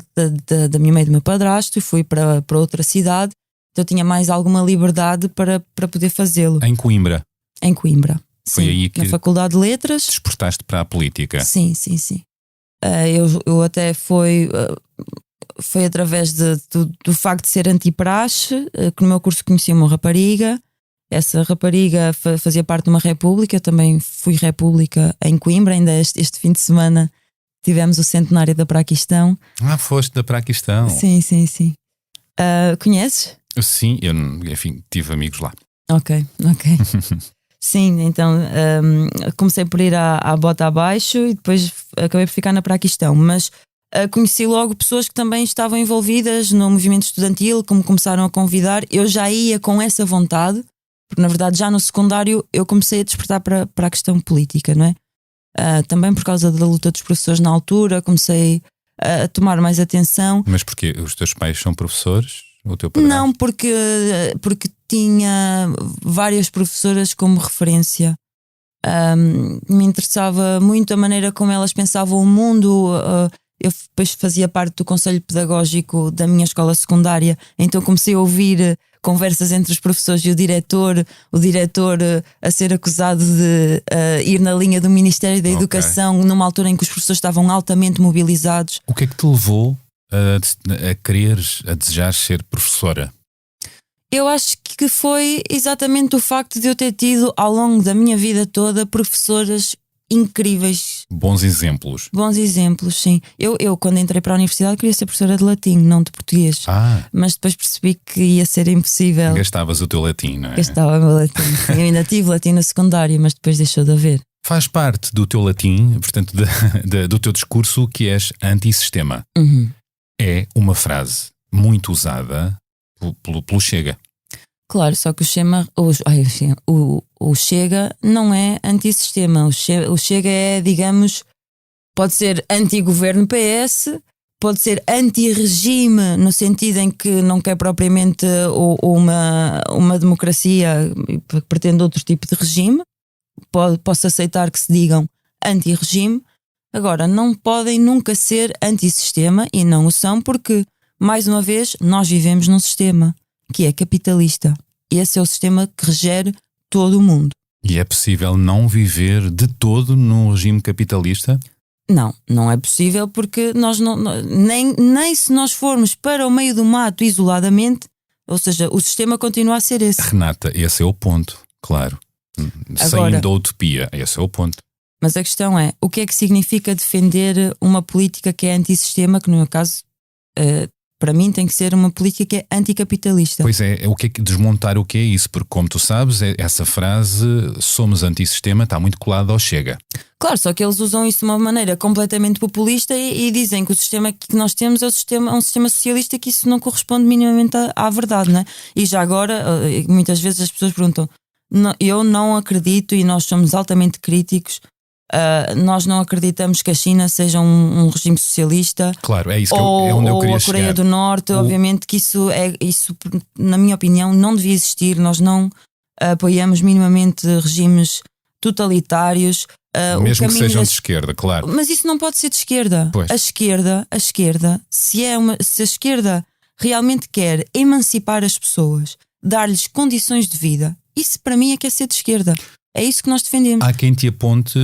da minha mãe e do meu padrasto e fui para outra cidade. Então eu tinha mais alguma liberdade para poder fazê-lo. Em Coimbra? Em Coimbra, foi sim, aí que na Faculdade de Letras. Desportaste para a política? Sim. Eu até foi através do facto de ser antipraxe que no meu curso conheci uma rapariga. Essa rapariga fazia parte de uma república. Eu também fui república em Coimbra. Ainda este fim de semana tivemos o centenário da Praquistão. Foste da Praquistão? Sim. Conheces? Sim, eu, enfim, tive amigos lá. Ok. Sim, então comecei por ir à Bota Abaixo e depois acabei por ficar na Praquistão, mas conheci logo pessoas que também estavam envolvidas no movimento estudantil, que me começaram a convidar. Eu já ia com essa vontade, porque na verdade já no secundário eu comecei a despertar para a questão política, não é? Também por causa da luta dos professores na altura, comecei a tomar mais atenção. Mas porque os teus pais são professores? O teu padrasto? Não, porque tinha várias professoras como referência. Me interessava muito a maneira como elas pensavam o mundo. Eu depois fazia parte do conselho pedagógico da minha escola secundária, então comecei a ouvir conversas entre os professores e o diretor a ser acusado de ir na linha do Ministério da Educação, numa altura em que os professores estavam altamente mobilizados. O que é que te levou a desejar ser professora? Eu acho que foi exatamente o facto de eu ter tido ao longo da minha vida toda professoras incríveis. Bons exemplos, Sim. Eu quando entrei para a universidade queria ser professora de latim, não de português. Mas depois percebi que ia ser impossível. Gastavas o teu latim, não é? Gastava o meu latim. Eu ainda tive latim na secundária, mas depois deixou de haver. Faz parte do teu latim, portanto, do teu discurso, que és antissistema. É uma frase muito usada pelo Chega. Claro, só que o Chega não é antissistema. O Chega é, digamos, pode ser anti-governo PS, pode ser anti-regime, no sentido em que não quer propriamente uma democracia, pretende outro tipo de regime. Posso aceitar que se digam anti-regime. Agora, não podem nunca ser antissistema, e não o são porque, mais uma vez, nós vivemos num sistema que é capitalista. Esse é o sistema que regere todo o mundo. E é possível não viver de todo num regime capitalista? Não é possível, porque nós nem se nós formos para o meio do mato isoladamente, ou seja, o sistema continua a ser esse. Renata, esse é o ponto, claro. Agora, saindo da utopia, esse é o ponto. Mas a questão é, o que é que significa defender uma política que é antissistema, que no meu caso, para mim tem que ser uma política que é anticapitalista. Pois é o que é que desmontar o que é isso, porque como tu sabes, essa frase somos antissistema está muito colada ao Chega. Claro, só que eles usam isso de uma maneira completamente populista e dizem que o sistema que nós temos é um sistema socialista, que isso não corresponde minimamente à verdade, não é? E já agora, muitas vezes as pessoas perguntam, eu não acredito, e nós somos altamente críticos, nós não acreditamos que a China seja um regime socialista. Claro, é isso que é onde eu queria ou a Coreia chegar. do Norte, obviamente que isso, na minha opinião, não devia existir. Nós não apoiamos minimamente regimes totalitários. Mesmo que sejam de esquerda, claro. Mas isso não pode ser de esquerda. Pois. A esquerda, se a esquerda realmente quer emancipar as pessoas, dar-lhes condições de vida, isso para mim é que é ser de esquerda. É isso que nós defendemos. Há quem te aponte,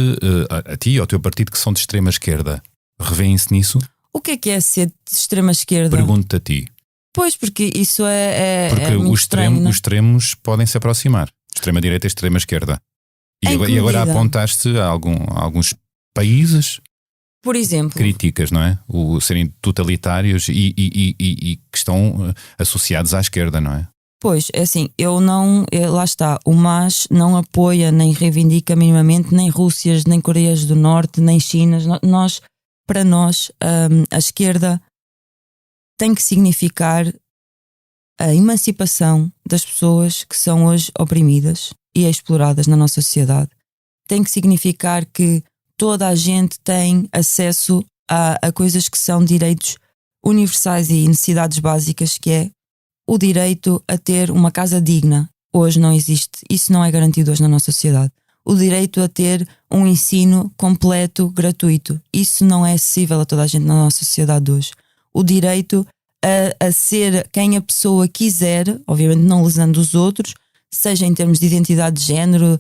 a ti e ao teu partido, que são de extrema esquerda. Revêem-se nisso? O que é ser de extrema esquerda? Pergunto-te a ti. Pois, porque isso é Porque muito estranho, os extremos podem se aproximar. Extrema-direita e extrema-esquerda. E Em que agora medida? apontaste a alguns países Por exemplo, críticas, não é? O serem totalitários e que estão associados à esquerda, não é? pois, é assim, lá está, o MAS não apoia nem reivindica minimamente nem Rússias, nem Coreias do Norte, nem Chinas. Para nós, a esquerda tem que significar a emancipação das pessoas que são hoje oprimidas e exploradas na nossa sociedade. Tem que significar que toda a gente tem acesso a coisas que são direitos universais e necessidades básicas, que é o direito a ter uma casa digna. Hoje não existe, isso não é garantido hoje na nossa sociedade. O direito a ter um ensino completo, gratuito, isso não é acessível a toda a gente na nossa sociedade hoje. O direito a ser quem a pessoa quiser, obviamente não lesando os outros, seja em termos de identidade de género,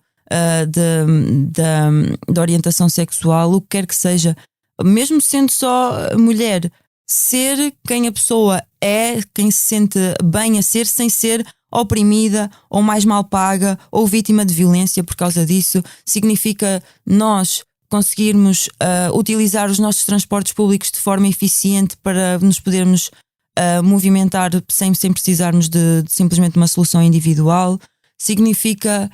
de orientação sexual, o que quer que seja, mesmo sendo só mulher, ser quem a pessoa é, quem se sente bem a ser, sem ser oprimida ou mais mal paga ou vítima de violência por causa disso. Significa nós conseguirmos utilizar os nossos transportes públicos de forma eficiente para nos podermos movimentar sem precisarmos de simplesmente uma solução individual. Significa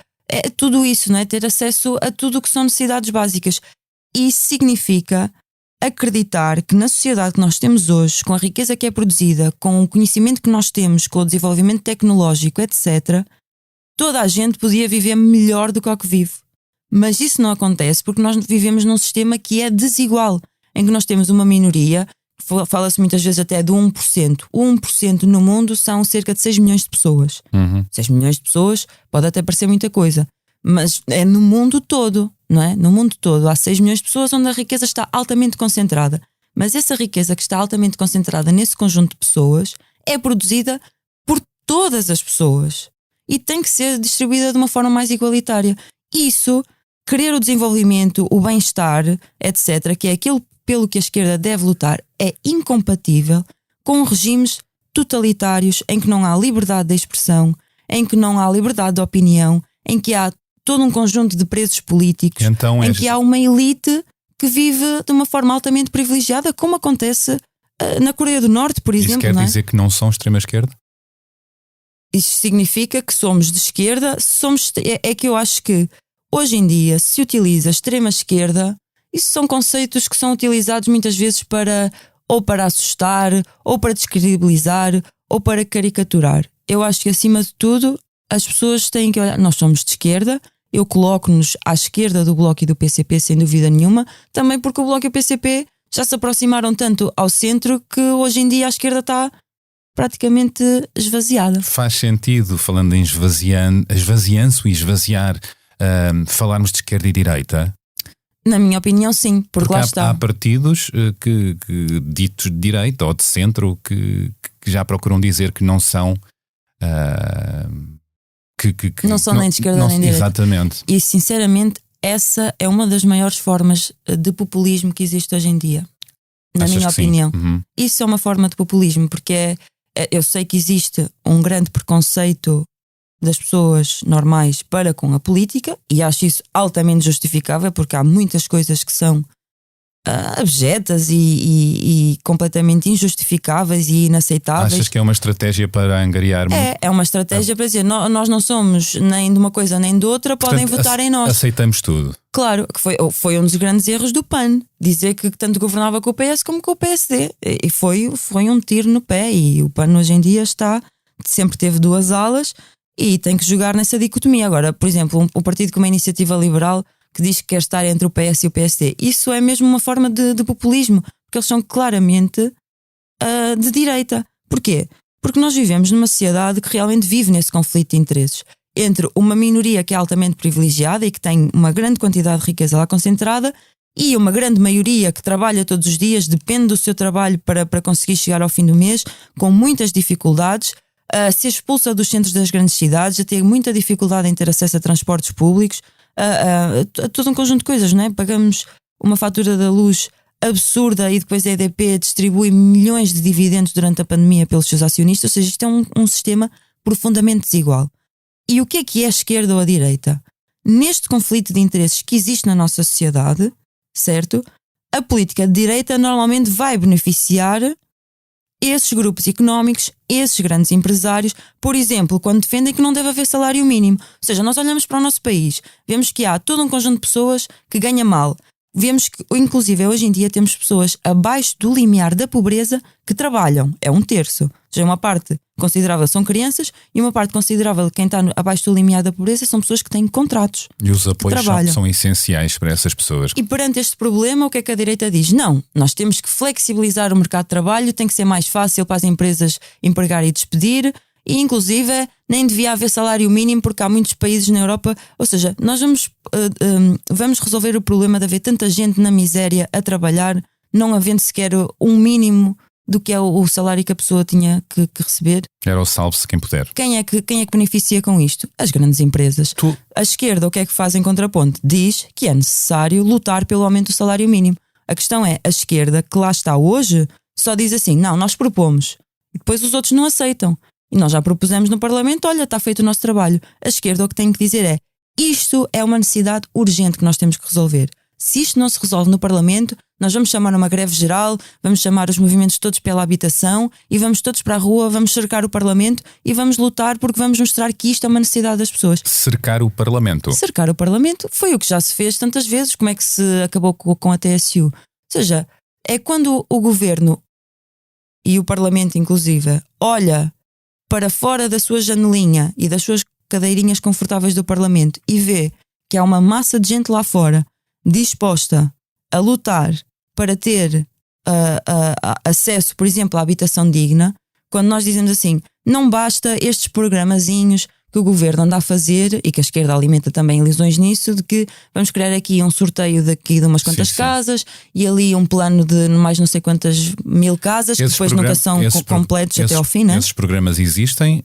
tudo isso, não é? Ter acesso a tudo o que são necessidades básicas. Isso significa acreditar que na sociedade que nós temos hoje, com a riqueza que é produzida, com o conhecimento que nós temos, com o desenvolvimento tecnológico, etc., toda a gente podia viver melhor do que o que vive. Mas isso não acontece porque nós vivemos num sistema que é desigual, em que nós temos uma minoria, fala-se muitas vezes até do 1%. O 1% no mundo são cerca de 6 milhões de pessoas. 6 milhões de pessoas pode até parecer muita coisa, mas é no mundo todo, não é? No mundo todo há 6 milhões de pessoas onde a riqueza está altamente concentrada. Mas essa riqueza que está altamente concentrada nesse conjunto de pessoas é produzida por todas as pessoas e tem que ser distribuída de uma forma mais igualitária. Isso, querer o desenvolvimento, o bem-estar, etc., que é aquilo pelo que a esquerda deve lutar, é incompatível com regimes totalitários em que não há liberdade de expressão, em que não há liberdade de opinião, em que há todo um conjunto de presos políticos, então, em que há uma elite que vive de uma forma altamente privilegiada, como acontece na Coreia do Norte, por exemplo. Isso quer não é? dizer que não são extrema-esquerda? Isso significa que somos de esquerda. É que eu acho que hoje em dia se utiliza extrema-esquerda. Isso são conceitos que são utilizados muitas vezes para assustar, ou para descredibilizar, ou para caricaturar. Eu acho que acima de tudo as pessoas têm que olhar. Nós somos de esquerda, eu coloco-nos à esquerda do Bloco e do PCP sem dúvida nenhuma, também porque o Bloco e o PCP já se aproximaram tanto ao centro que hoje em dia a esquerda está praticamente esvaziada. Faz sentido, falando em esvazianço e esvaziar, falarmos de esquerda e direita? Na minha opinião, sim, porque lá está. Há partidos que ditos de direita ou de centro que já procuram dizer que não são que não são nem de esquerda nem de direita. Exatamente. E sinceramente essa é uma das maiores formas de populismo que existe hoje em dia, na minha opinião. Isso é uma forma de populismo, porque eu sei que existe um grande preconceito das pessoas normais para com a política, e acho isso altamente justificável, porque há muitas coisas que são abjetas e completamente injustificáveis e inaceitáveis. Achas que é uma estratégia para angariar? É uma estratégia para dizer, nós não somos nem de uma coisa nem de outra, podem votar em nós. Aceitamos tudo. Claro, que foi um dos grandes erros do PAN, dizer que tanto governava com o PS como com o PSD, e foi um tiro no pé. E o PAN hoje em dia sempre teve duas alas e tem que jogar nessa dicotomia. Agora, por exemplo, um partido como a Iniciativa Liberal, que diz que quer estar entre o PS e o PSD, isso é mesmo uma forma de populismo, porque eles são claramente de direita. Porquê? Porque nós vivemos numa sociedade que realmente vive nesse conflito de interesses entre uma minoria que é altamente privilegiada e que tem uma grande quantidade de riqueza lá concentrada, e uma grande maioria que trabalha todos os dias, depende do seu trabalho para conseguir chegar ao fim do mês, com muitas dificuldades, a ser expulsa dos centros das grandes cidades, a ter muita dificuldade em ter acesso a transportes públicos, a todo um conjunto de coisas, não é? Pagamos uma fatura da luz absurda e depois a EDP distribui milhões de dividendos durante a pandemia pelos seus acionistas. Ou seja, isto é um sistema profundamente desigual. E o que é a esquerda ou a direita? Neste conflito de interesses que existe na nossa sociedade, certo? A política de direita normalmente vai beneficiar esses grupos económicos, esses grandes empresários, por exemplo, quando defendem que não deve haver salário mínimo. Ou seja, nós olhamos para o nosso país, vemos que há todo um conjunto de pessoas que ganha mal. Vemos que, inclusive, hoje em dia temos pessoas abaixo do limiar da pobreza que trabalham. É um terço. Ou seja, uma parte considerável são crianças e uma parte considerável de quem está abaixo do limiar da pobreza são pessoas que têm contratos. E os apoios são essenciais para essas pessoas. E perante este problema, o que é que a direita diz? Não, nós temos que flexibilizar o mercado de trabalho, tem que ser mais fácil para as empresas empregar e despedir, e inclusive nem devia haver salário mínimo porque há muitos países na Europa. Ou seja, nós vamos resolver o problema de haver tanta gente na miséria a trabalhar, não havendo sequer um mínimo do que é o salário que a pessoa tinha que receber. Era o salve-se quem puder. Quem é que beneficia com isto? As grandes empresas. A esquerda, o que é que faz em contraponto? Diz que é necessário lutar pelo aumento do salário mínimo. A questão é, a esquerda, que lá está hoje, só diz assim, não, nós propomos. E depois os outros não aceitam. E nós já propusemos no Parlamento, olha, está feito o nosso trabalho. A esquerda o que tem que dizer é, isto é uma necessidade urgente que nós temos que resolver. Se isto não se resolve no Parlamento, nós vamos chamar uma greve geral, vamos chamar os movimentos todos pela habitação e vamos todos para a rua, vamos cercar o Parlamento e vamos lutar porque vamos mostrar que isto é uma necessidade das pessoas. Cercar o Parlamento? Cercar o Parlamento foi o que já se fez tantas vezes. Como é que se acabou com a TSU? Ou seja, é quando o Governo e o Parlamento inclusive olha para fora da sua janelinha e das suas cadeirinhas confortáveis do Parlamento e vê que há uma massa de gente lá fora disposta a lutar para ter acesso, por exemplo, à habitação digna, quando nós dizemos assim, não basta estes programazinhos que o governo anda a fazer e que a esquerda alimenta também ilusões nisso, de que vamos criar aqui um sorteio daqui de umas quantas casas e ali um plano de mais não sei quantas mil casas, que depois nunca são completos até ao fim, né? Esses programas existem,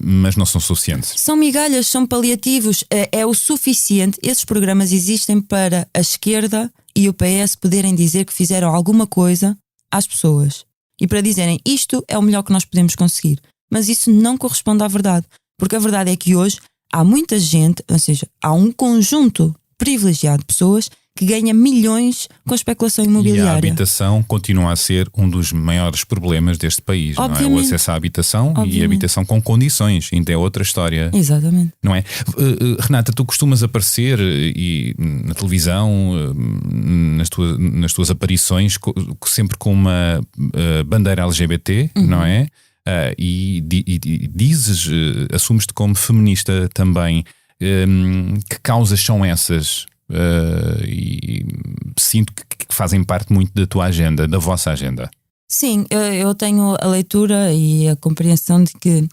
mas não são suficientes. São migalhas, são paliativos, é o suficiente. Esses programas existem para a esquerda e o PS poderem dizer que fizeram alguma coisa às pessoas e para dizerem isto é o melhor que nós podemos conseguir. Mas isso não corresponde à verdade. Porque a verdade é que hoje há muita gente, ou seja, há um conjunto privilegiado de pessoas que ganha milhões com a especulação imobiliária. E a habitação continua a ser um dos maiores problemas deste país, obviamente, não é? O acesso à habitação, obviamente, e a habitação com condições, ainda é outra história. Exatamente. Não é? Renata, tu costumas aparecer na televisão, nas tuas aparições, sempre com uma bandeira LGBT, não é? E dizes, assumes-te como feminista também. Que causas são essas? E sinto que fazem parte muito da tua agenda, da vossa agenda. Sim, eu tenho a leitura e a compreensão de que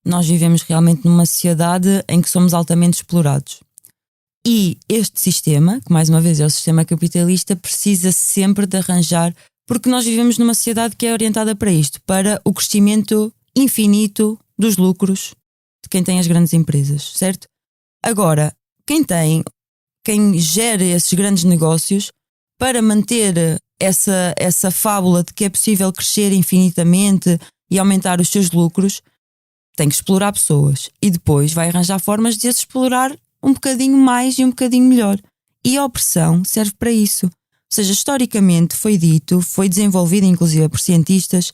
nós vivemos realmente numa sociedade em que somos altamente explorados. E este sistema, que mais uma vez é o sistema capitalista, precisa sempre de arranjar, porque nós vivemos numa sociedade que é orientada para isto, para o crescimento infinito dos lucros de quem tem as grandes empresas, certo? Agora, quem gera esses grandes negócios, para manter essa fábula de que é possível crescer infinitamente e aumentar os seus lucros, tem que explorar pessoas e depois vai arranjar formas de as explorar um bocadinho mais e um bocadinho melhor. E a opressão serve para isso. Ou seja, historicamente foi dito, foi desenvolvida inclusive por cientistas,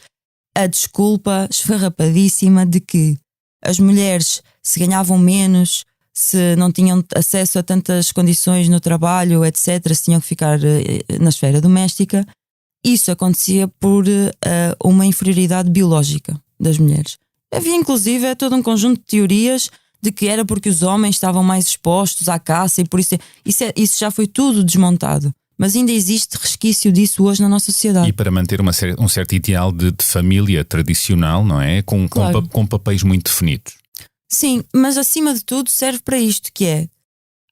a desculpa esfarrapadíssima de que as mulheres se ganhavam menos, se não tinham acesso a tantas condições no trabalho, etc., se tinham que ficar na esfera doméstica. Isso acontecia por uma inferioridade biológica das mulheres. Havia inclusive todo um conjunto de teorias de que era porque os homens estavam mais expostos à caça e por isso isso já foi tudo desmontado. Mas ainda existe resquício disso hoje na nossa sociedade. E para manter um certo ideal de família tradicional, não é? Claro. Com papéis muito definidos. Sim, mas acima de tudo serve para isto, que é,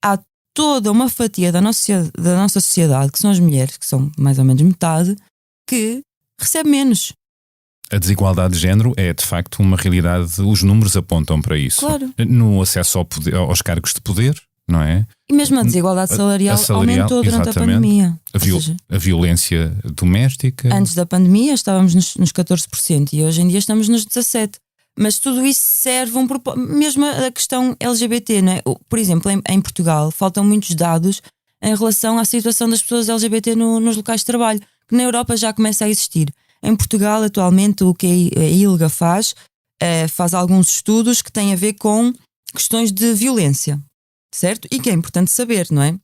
há toda uma fatia da nossa sociedade, que são as mulheres, que são mais ou menos metade, que recebe menos. A desigualdade de género é de facto uma realidade, os números apontam para isso. Claro. No acesso ao poder, aos cargos de poder, não é? E mesmo a desigualdade salarial aumentou durante a pandemia. A violência doméstica. Antes da pandemia estávamos nos 14% e hoje em dia estamos nos 17%. Mas tudo isso serve mesmo a questão LGBT, não é? Por exemplo, em Portugal faltam muitos dados em relação à situação das pessoas LGBT nos locais de trabalho, que na Europa já começa a existir. Em Portugal, atualmente, o que a ILGA faz alguns estudos que têm a ver com questões de violência, certo? E que é importante saber, não é?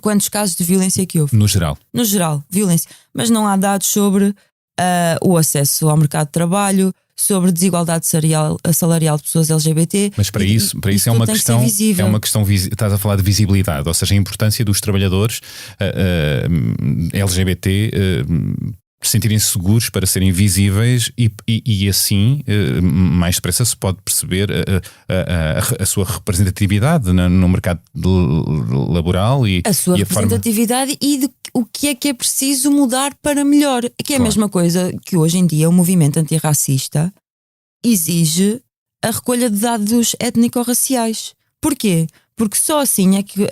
Quantos casos de violência que houve? No geral. No geral, violência. Mas não há dados sobre o acesso ao mercado de trabalho, sobre desigualdade salarial de pessoas LGBT. Mas para isso é uma questão, estás a falar de visibilidade, ou seja, a importância dos trabalhadores LGBT sentirem-se seguros para serem visíveis e assim mais depressa se pode perceber a sua representatividade no mercado laboral e a sua representatividade e o que é preciso mudar para melhor, que é a mesma coisa que hoje em dia o movimento antirracista exige a recolha de dados étnico-raciais. Porquê? Porque só assim é que...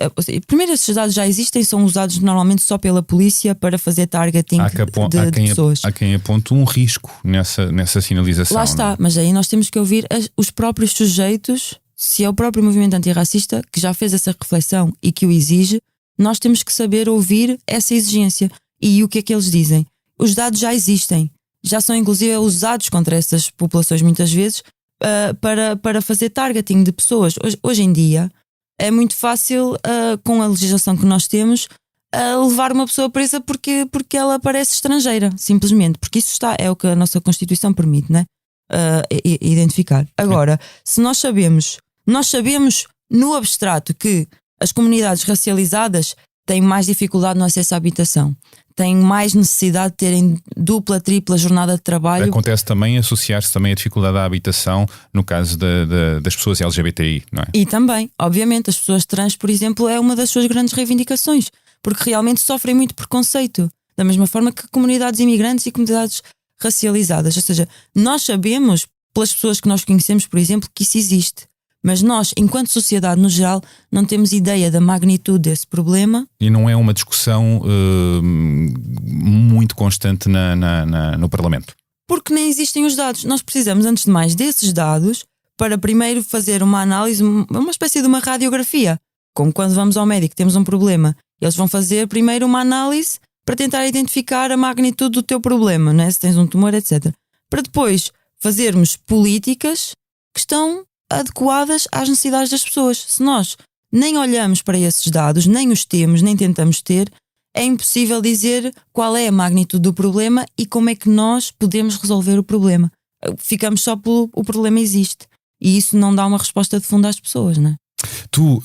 Primeiro, esses dados já existem, são usados normalmente só pela polícia para fazer targeting de pessoas. Há quem aponte um risco nessa sinalização. Lá está, mas aí nós temos que ouvir os próprios sujeitos. Se é o próprio movimento antirracista que já fez essa reflexão e que o exige, nós temos que saber ouvir essa exigência. E o que é que eles dizem? Os dados já existem, já são inclusive usados contra essas populações muitas vezes para fazer targeting de pessoas. Hoje em dia é muito fácil, com a legislação que nós temos, levar uma pessoa presa porque ela parece estrangeira, simplesmente. Porque isso é o que a nossa Constituição permite, né? Identificar. Agora, se nós sabemos no abstrato que as comunidades racializadas têm mais dificuldade no acesso à habitação, têm mais necessidade de terem dupla, tripla jornada de trabalho. Acontece também associar-se também a dificuldade à habitação no caso das pessoas LGBTI, não é? E também, obviamente, as pessoas trans, por exemplo, é uma das suas grandes reivindicações, porque realmente sofrem muito preconceito, da mesma forma que comunidades imigrantes e comunidades racializadas. Ou seja, nós sabemos, pelas pessoas que nós conhecemos, por exemplo, que isso existe. Mas nós, enquanto sociedade no geral, não temos ideia da magnitude desse problema. E não é uma discussão muito constante no Parlamento. Porque nem existem os dados. Nós precisamos, antes de mais, desses dados para primeiro fazer uma análise, uma espécie de uma radiografia. Como quando vamos ao médico, temos um problema. Eles vão fazer primeiro uma análise para tentar identificar a magnitude do teu problema, né? Se tens um tumor, etc. Para depois fazermos políticas que estão adequadas às necessidades das pessoas. Se nós nem olhamos para esses dados, nem os temos, nem tentamos ter, é impossível dizer qual é a magnitude do problema e como é que nós podemos resolver o problema. Ficamos só pelo o problema existe. E isso não dá uma resposta de fundo às pessoas, não é? Tu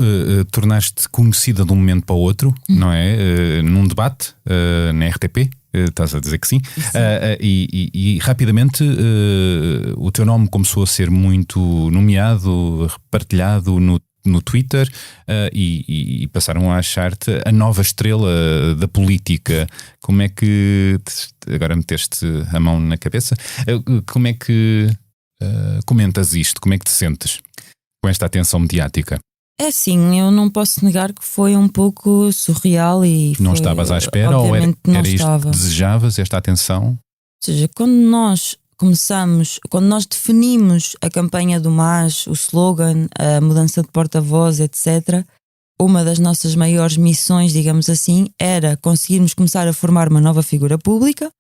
tornaste conhecida de um momento para o outro, não é? Num debate na RTP. Estás a dizer que sim. E rapidamente o teu nome começou a ser muito nomeado, partilhado no Twitter e passaram a achar-te a nova estrela da política. Como é que... Agora meteste a mão na cabeça. Como é que comentas isto? Como é que te sentes com esta atenção mediática? É sim, eu não posso negar que foi um pouco surreal e não estavas à espera ou era isto que desejavas, esta atenção? Ou seja, quando nós quando nós definimos a campanha do MAS, o slogan, a mudança de porta-voz, etc., uma das nossas maiores missões, digamos assim, era conseguirmos começar a formar uma nova figura pública,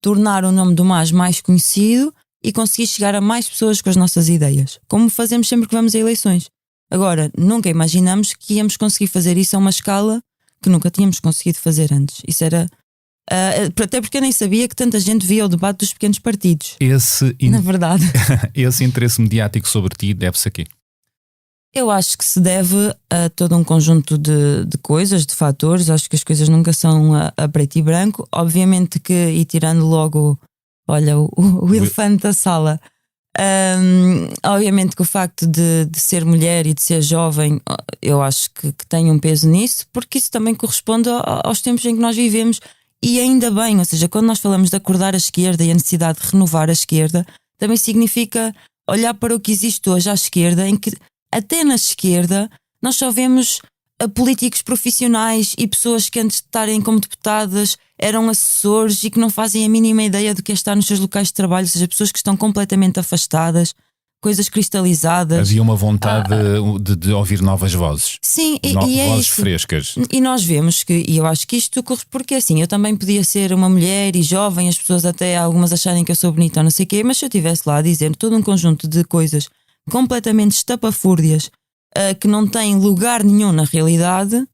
tornar o nome do MAS mais conhecido e conseguir chegar a mais pessoas com as nossas ideias, como fazemos sempre que vamos a eleições. Agora, nunca imaginamos que íamos conseguir fazer isso a uma escala que nunca tínhamos conseguido fazer antes. Isso era... até porque eu nem sabia que tanta gente via o debate dos pequenos partidos. Na verdade. Esse interesse mediático sobre ti deve-se a quê? Eu acho que se deve a todo um conjunto de coisas, de fatores. Acho que as coisas nunca são a preto e branco. Obviamente que, e tirando logo, olha, o elefante da sala, obviamente que o facto de ser mulher e de ser jovem, eu acho que tem um peso nisso, porque isso também corresponde aos tempos em que nós vivemos. E ainda bem, ou seja, quando nós falamos de acordar a esquerda e a necessidade de renovar a esquerda, também significa olhar para o que existe hoje à esquerda, em que até na esquerda nós só vemos políticos profissionais e pessoas que antes de estarem como deputadas eram assessores e que não fazem a mínima ideia do que é estar nos seus locais de trabalho, ou seja, pessoas que estão completamente afastadas, coisas cristalizadas. Havia uma vontade de ouvir novas vozes. Sim, e é vozes isso. Frescas. E nós vemos que, e eu acho que isto, porque assim, eu também podia ser uma mulher e jovem, as pessoas até algumas acharem que eu sou bonita ou não sei o quê, mas se eu estivesse lá a dizer todo um conjunto de coisas completamente estapafúrdias, que não têm lugar nenhum na realidade,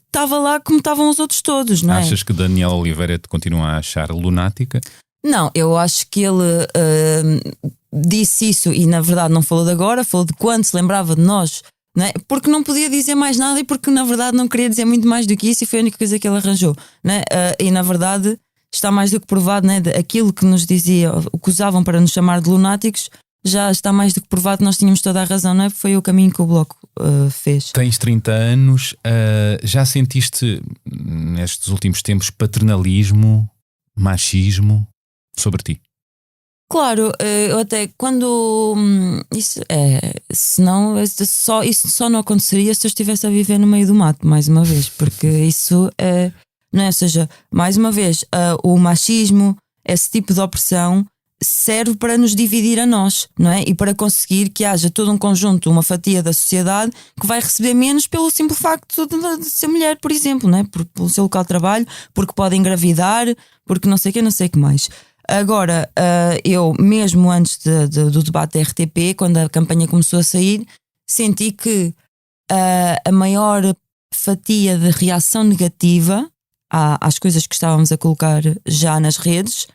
estava lá como estavam os outros todos, não é? Achas que Daniel Oliveira te continua a achar lunática? Não, eu acho que ele disse isso e na verdade não falou de agora, falou de quando se lembrava de nós, não é? Porque não podia dizer mais nada e porque na verdade não queria dizer muito mais do que isso e foi a única coisa que ele arranjou, não é? E na verdade está mais do que provado, não é? Aquilo que nos dizia, o que usavam para nos chamar de lunáticos, já está mais do que provado que nós tínhamos toda a razão, não é? Foi o caminho que o Bloco fez. Tens 30 anos, já sentiste nestes últimos tempos paternalismo, machismo sobre ti? Claro, eu até quando isso só não aconteceria se eu estivesse a viver no meio do mato, mais uma vez, porque isso não é, ou seja, mais uma vez, o machismo, esse tipo de opressão serve para nos dividir a nós, não é? E para conseguir que haja todo um conjunto, uma fatia da sociedade que vai receber menos pelo simples facto de ser mulher, por exemplo, não é? Pelo seu local de trabalho, porque pode engravidar, porque não sei o que mais. Agora, eu mesmo antes do debate da RTP, quando a campanha começou a sair, senti que a maior fatia de reação negativa às coisas que estávamos a colocar já nas redes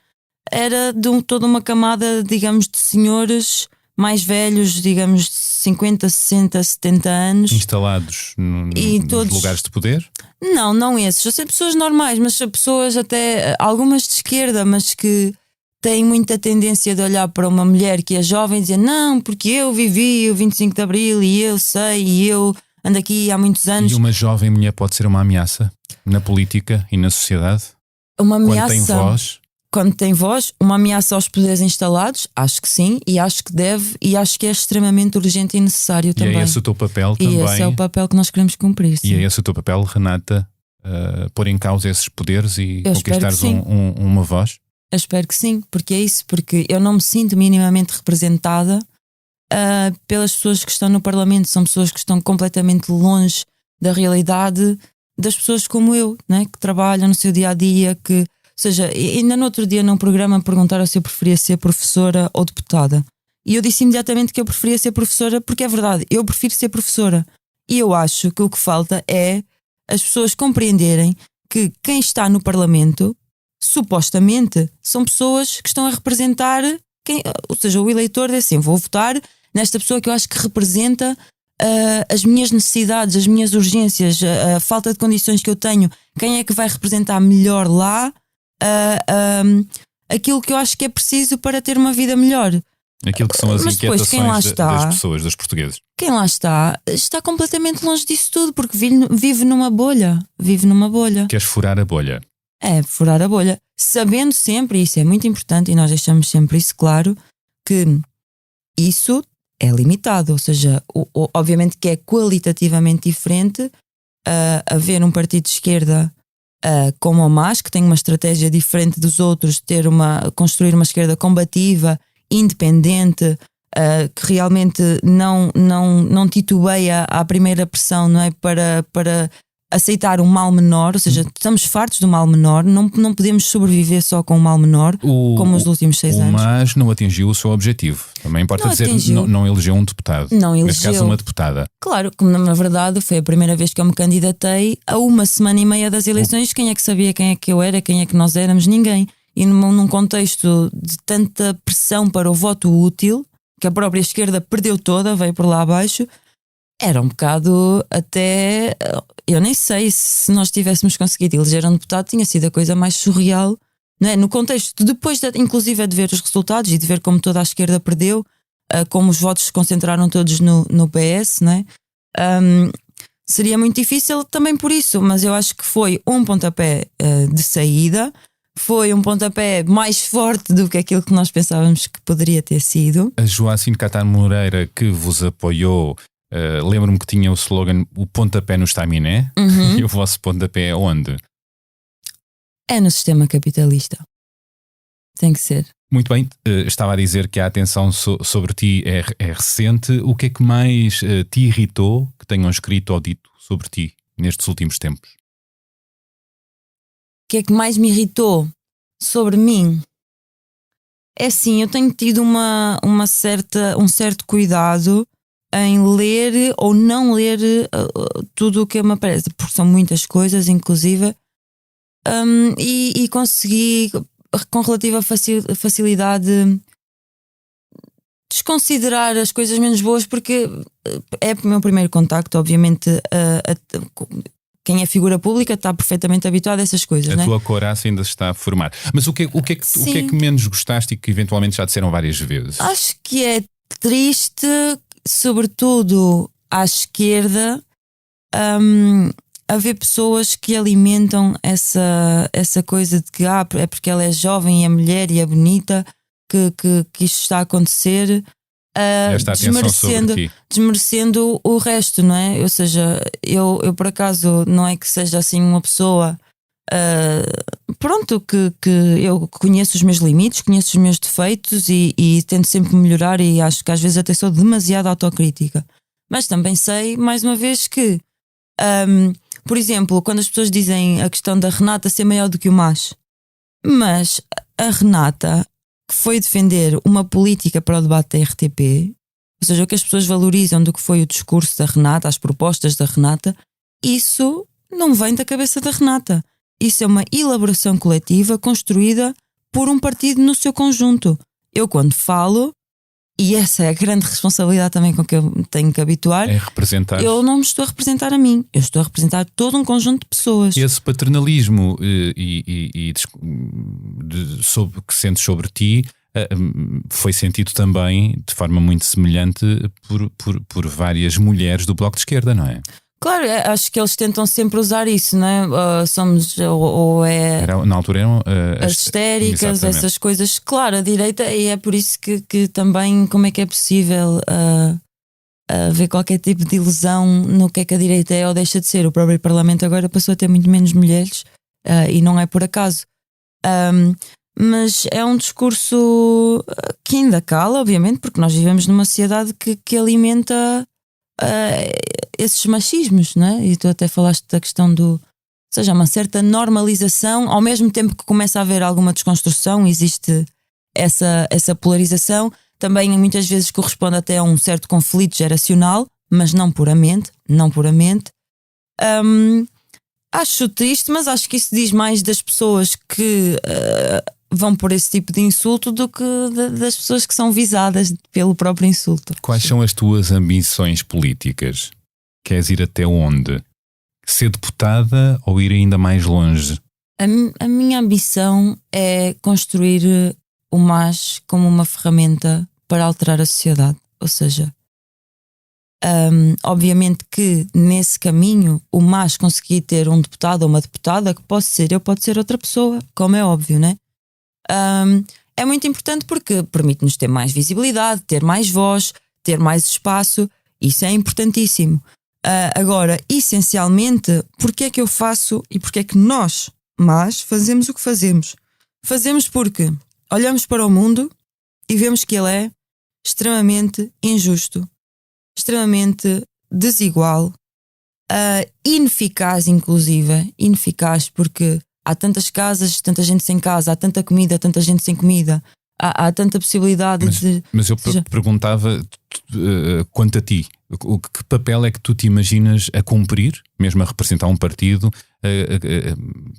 era toda uma camada, digamos, de senhores mais velhos, digamos, de 50, 60, 70 anos. Instalados nos lugares de poder? Não esses. Eu sei pessoas normais, mas pessoas até, algumas de esquerda, mas que têm muita tendência de olhar para uma mulher que é jovem e dizer não, porque eu vivi o 25 de Abril e eu sei, e eu ando aqui há muitos anos. E uma jovem mulher pode ser uma ameaça na política e na sociedade? Uma ameaça. Quando tem voz? Quando tem voz, uma ameaça aos poderes instalados, acho que sim, e acho que deve, e acho que é extremamente urgente e necessário também. E é esse o teu papel também. E esse é o papel que nós queremos cumprir. Sim. E é esse o teu papel, Renata, pôr em causa esses poderes e conquistares uma voz? Eu espero que sim, porque é isso, porque eu não me sinto minimamente representada pelas pessoas que estão no Parlamento. São pessoas que estão completamente longe da realidade das pessoas como eu, né? Que trabalham no seu dia-a-dia, que... Ou seja, ainda no outro dia num programa me perguntaram se eu preferia ser professora ou deputada. E eu disse imediatamente que eu preferia ser professora, porque é verdade, eu prefiro ser professora. E eu acho que o que falta é as pessoas compreenderem que quem está no Parlamento, supostamente, são pessoas que estão a representar ou seja, o eleitor diz assim, vou votar nesta pessoa que eu acho que representa as minhas necessidades, as minhas urgências, a falta de condições que eu tenho. Quem é que vai representar melhor lá aquilo que eu acho que é preciso para ter uma vida melhor? Aquilo que são as inquietações das pessoas, dos portugueses. Quem lá está completamente longe disso tudo, porque vive numa bolha. Vive numa bolha. Queres furar a bolha? É, furar a bolha. Sabendo sempre, e isso é muito importante, e nós deixamos sempre isso claro, que isso é limitado. Ou seja, obviamente que é qualitativamente diferente haver um partido de esquerda como o MAS, que tem uma estratégia diferente dos outros, construir uma esquerda combativa, independente, que realmente não titubeia à primeira pressão, não é? Para aceitar um mal menor, ou seja, estamos fartos do mal menor, não podemos sobreviver só com o mal menor, como os últimos 6 anos. Mas não atingiu o seu objetivo. Também importa dizer, não elegeu um deputado. Não elegeu. Neste caso, uma deputada. Claro, como na verdade foi a primeira vez que eu me candidatei a 1 semana e meia das eleições. Quem é que sabia quem é que eu era, quem é que nós éramos? Ninguém. E num contexto de tanta pressão para o voto útil, que a própria esquerda perdeu toda, veio por lá abaixo, era um bocado até... Eu nem sei se nós tivéssemos conseguido eleger um deputado, tinha sido a coisa mais surreal, não é? No contexto, depois inclusive de ver os resultados e de ver como toda a esquerda perdeu, como os votos se concentraram todos no PS, não é? Seria muito difícil também por isso, mas eu acho que foi um pontapé de saída, foi um pontapé mais forte do que aquilo que nós pensávamos que poderia ter sido. A Joacine Catar Moreira, que vos apoiou, lembro-me que tinha o slogan o pontapé no estaminé. E o vosso pontapé é onde? É no sistema capitalista. Tem que ser. Muito bem, estava a dizer que a atenção sobre ti é recente. O que é que mais te irritou que tenham escrito ou dito sobre ti nestes últimos tempos? O que é que mais me irritou sobre mim? É assim, eu tenho tido um certo cuidado em ler ou não ler tudo o que me aparece, porque são muitas coisas, inclusive, e consegui com relativa facilidade desconsiderar as coisas menos boas, porque é o meu primeiro contacto, obviamente. Quem é figura pública está perfeitamente habituado a essas coisas. A tua coraça ainda se está a formar. Mas o que é que menos gostaste e que eventualmente já disseram várias vezes? Acho que é triste, sobretudo à esquerda, haver pessoas que alimentam essa coisa de que é porque ela é jovem e é mulher e é bonita que isto está a acontecer, desmerecendo o resto, não é? Ou seja, eu por acaso não é que seja assim uma pessoa pronto, que eu conheço os meus limites, conheço os meus defeitos e tento sempre melhorar, e acho que às vezes até sou demasiado autocrítica, mas também sei, mais uma vez, que por exemplo, quando as pessoas dizem a questão da Renata ser maior do que o MAS, mas a Renata que foi defender uma política para o debate da RTP, ou seja, o que as pessoas valorizam do que foi o discurso da Renata, as propostas da Renata, isso não vem da cabeça da Renata. Isso é uma elaboração coletiva construída por um partido no seu conjunto. Eu, quando falo, e essa é a grande responsabilidade também com que eu tenho que habituar, é representar. Eu não me estou a representar a mim, eu estou a representar todo um conjunto de pessoas. Esse paternalismo que sentes sobre ti foi sentido também de forma muito semelhante por várias mulheres do Bloco de Esquerda, não é? Claro, acho que eles tentam sempre usar isso, não é? Na altura eram as histéricas, exatamente. Essas coisas. Claro, a direita, e é por isso que também, como é que é possível haver qualquer tipo de ilusão no que é que a direita é ou deixa de ser. O próprio Parlamento agora passou a ter muito menos mulheres, e não é por acaso. Mas é um discurso que ainda cala, obviamente, porque nós vivemos numa sociedade que alimenta esses machismos, não é? E tu até falaste da questão ou seja, uma certa normalização, ao mesmo tempo que começa a haver alguma desconstrução, existe essa polarização, também muitas vezes corresponde até a um certo conflito geracional, mas não puramente. Acho triste, mas acho que isso diz mais das pessoas que vão por esse tipo de insulto do que das pessoas que são visadas pelo próprio insulto. Quais são as tuas ambições políticas? Queres ir até onde? Ser deputada ou ir ainda mais longe? A minha ambição é construir o MAS como uma ferramenta para alterar a sociedade. Ou seja, obviamente que nesse caminho o MAS conseguir ter um deputado ou uma deputada que pode ser eu, pode ser outra pessoa, como é óbvio, né? É muito importante porque permite-nos ter mais visibilidade, ter mais voz, ter mais espaço. Isso é importantíssimo. Agora, essencialmente, porque é que eu faço e porque é que nós, fazemos o que fazemos? Fazemos porque olhamos para o mundo e vemos que ele é extremamente injusto, extremamente desigual, ineficaz, inclusive. Ineficaz porque há tantas casas, tanta gente sem casa, há tanta comida, tanta gente sem comida, há tanta possibilidade de... Mas eu perguntava quanto a ti, que papel é que tu te imaginas a cumprir, mesmo a representar um partido,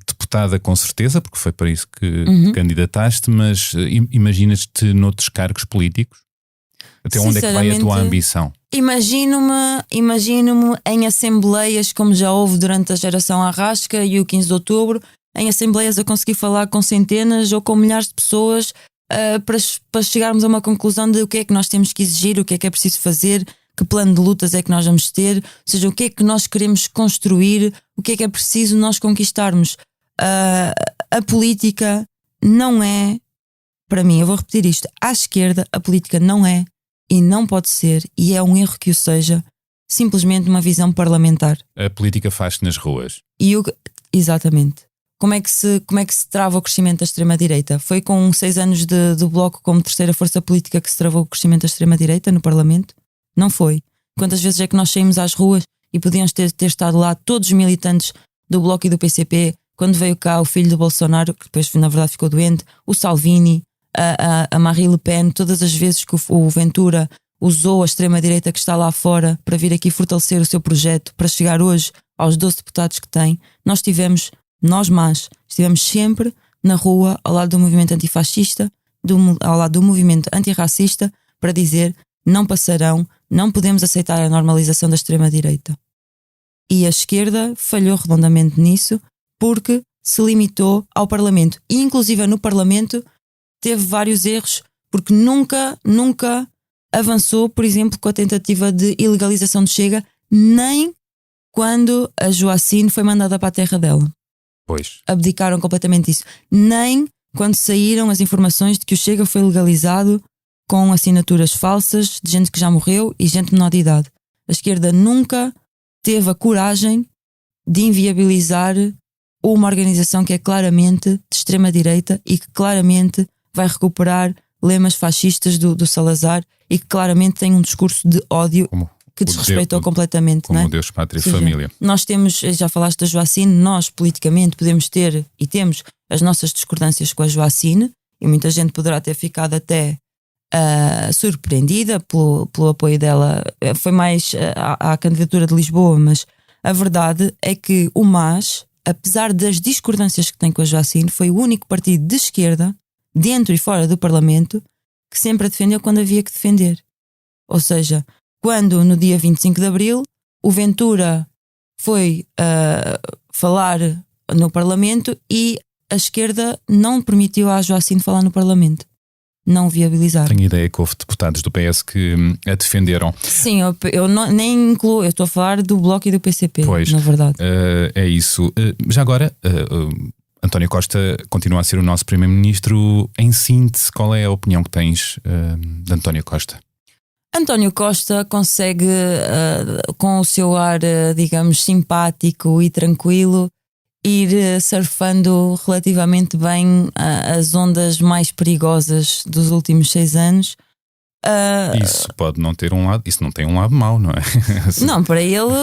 deputada com certeza, porque foi para isso que candidataste, mas imaginas-te noutros cargos políticos? Até onde é que vai a tua ambição? Imagino-me em assembleias, como já houve durante a geração Arrasca e o 15 de outubro, em assembleias a conseguir falar com centenas ou com milhares de pessoas para chegarmos a uma conclusão de o que é que nós temos que exigir, o que é preciso fazer, que plano de lutas é que nós vamos ter, ou seja, o que é que nós queremos construir, o que é preciso nós conquistarmos. A política não é, para mim, eu vou repetir isto, à esquerda a política não é e não pode ser, e é um erro que o seja, simplesmente uma visão parlamentar. A política faz-se nas ruas. Exatamente. Como é que se trava o crescimento da extrema-direita? Foi com 6 anos do Bloco como terceira força política que se travou o crescimento da extrema-direita no Parlamento? Não foi. Quantas vezes é que nós saímos às ruas e podíamos ter estado lá todos os militantes do Bloco e do PCP, quando veio cá o filho do Bolsonaro, que depois na verdade ficou doente, o Salvini, a Marine Le Pen, todas as vezes que o Ventura usou a extrema-direita que está lá fora para vir aqui fortalecer o seu projeto, para chegar hoje aos 12 deputados que tem, estivemos sempre na rua, ao lado do movimento antifascista, ao lado do movimento antirracista, para dizer: não passarão, não podemos aceitar a normalização da extrema-direita. E a esquerda falhou redondamente nisso, porque se limitou ao Parlamento. E inclusive no Parlamento teve vários erros, porque nunca avançou, por exemplo, com a tentativa de ilegalização do Chega, nem quando a Joacine foi mandada para a terra dela. Pois. Abdicaram completamente disso. Nem quando saíram as informações de que o Chega foi legalizado com assinaturas falsas de gente que já morreu e gente menor de idade. A esquerda nunca teve a coragem de inviabilizar uma organização que é claramente de extrema-direita e que claramente vai recuperar lemas fascistas do Salazar e que claramente tem um discurso de ódio que desrespeitou completamente. Como não é? Deus, Pátria e Família. Nós temos, já falaste da Joacine, nós politicamente podemos ter e temos as nossas discordâncias com a Joacine e muita gente poderá ter ficado até surpreendida pelo apoio dela. Foi mais à candidatura de Lisboa, mas a verdade é que o MAS, apesar das discordâncias que tem com a Joacine, foi o único partido de esquerda, dentro e fora do Parlamento, que sempre a defendeu quando havia que defender. Ou seja, quando no dia 25 de Abril o Ventura foi falar no Parlamento e a esquerda não permitiu à Joacine falar no Parlamento. Não viabilizaram. Tenho ideia que houve deputados do PS que a defenderam. Sim, eu nem incluo, eu estou a falar do Bloco e do PCP, pois, na verdade. É isso. Já agora, António Costa continua a ser o nosso Primeiro-Ministro. Em síntese, qual é a opinião que tens de António Costa? António Costa consegue, com o seu ar, digamos, simpático e tranquilo, ir surfando relativamente bem as ondas mais perigosas dos últimos 6 anos. Isso pode não ter um lado, isso não tem um lado mau, não é? Não, para ele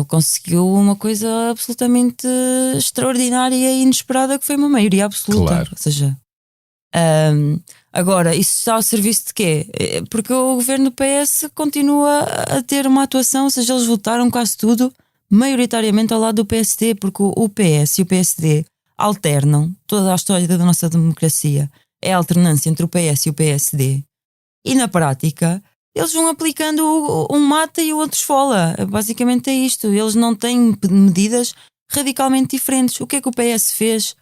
conseguiu uma coisa absolutamente extraordinária e inesperada, que foi uma maioria absoluta. Claro. Ou seja, agora, isso está ao serviço de quê? Porque o governo do PS continua a ter uma atuação, ou seja, eles votaram quase tudo maioritariamente ao lado do PSD, porque o PS e o PSD alternam. Toda a história da nossa democracia é a alternância entre o PS e o PSD, e na prática eles vão aplicando um mata e o outro esfola. Basicamente é isto. Eles não têm medidas radicalmente diferentes. O que é que o PS fez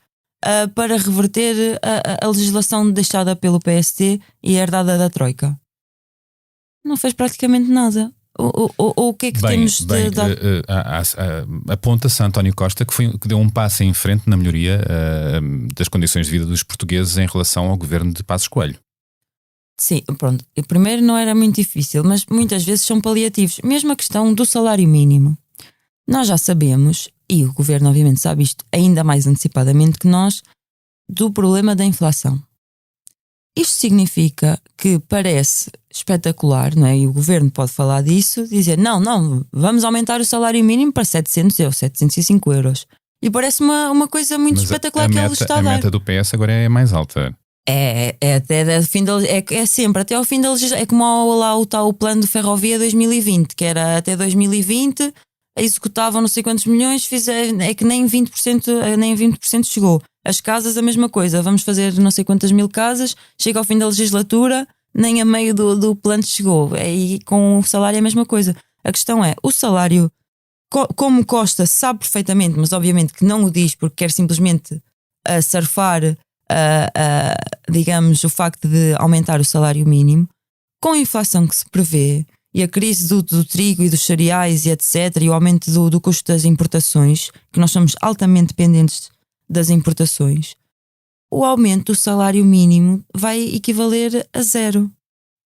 para reverter a legislação deixada pelo PSD e herdada da Troika? Não fez praticamente nada. O que é que temos de dar? Aponta-se a António Costa que deu um passo em frente na melhoria das condições de vida dos portugueses em relação ao governo de Passos Coelho. Sim, pronto. E primeiro não era muito difícil, mas muitas vezes são paliativos. Mesmo a questão do salário mínimo. Nós já sabemos, e o governo obviamente sabe isto ainda mais antecipadamente que nós, do problema da inflação. Isto significa que parece espetacular, não é? E o governo pode falar disso, dizer não, vamos aumentar o salário mínimo para 700 euros, 705 euros. E parece uma coisa muito espetacular que ele está a dar. A meta do PS agora é mais alta. É até o fim é sempre até ao fim da legislatura. É como lá o plano de ferrovia 2020, que era até 2020 executavam não sei quantos milhões, é que nem 20% chegou. As casas a mesma coisa, vamos fazer não sei quantas mil casas, chega ao fim da legislatura, nem a meio do plano chegou. E com o salário é a mesma coisa. A questão é, o salário, como Costa sabe perfeitamente, mas obviamente que não o diz porque quer simplesmente surfar digamos, o facto de aumentar o salário mínimo, com a inflação que se prevê e a crise do trigo e dos cereais e etc, e o aumento do custo das importações, que nós somos altamente dependentes das importações, o aumento do salário mínimo vai equivaler a zero,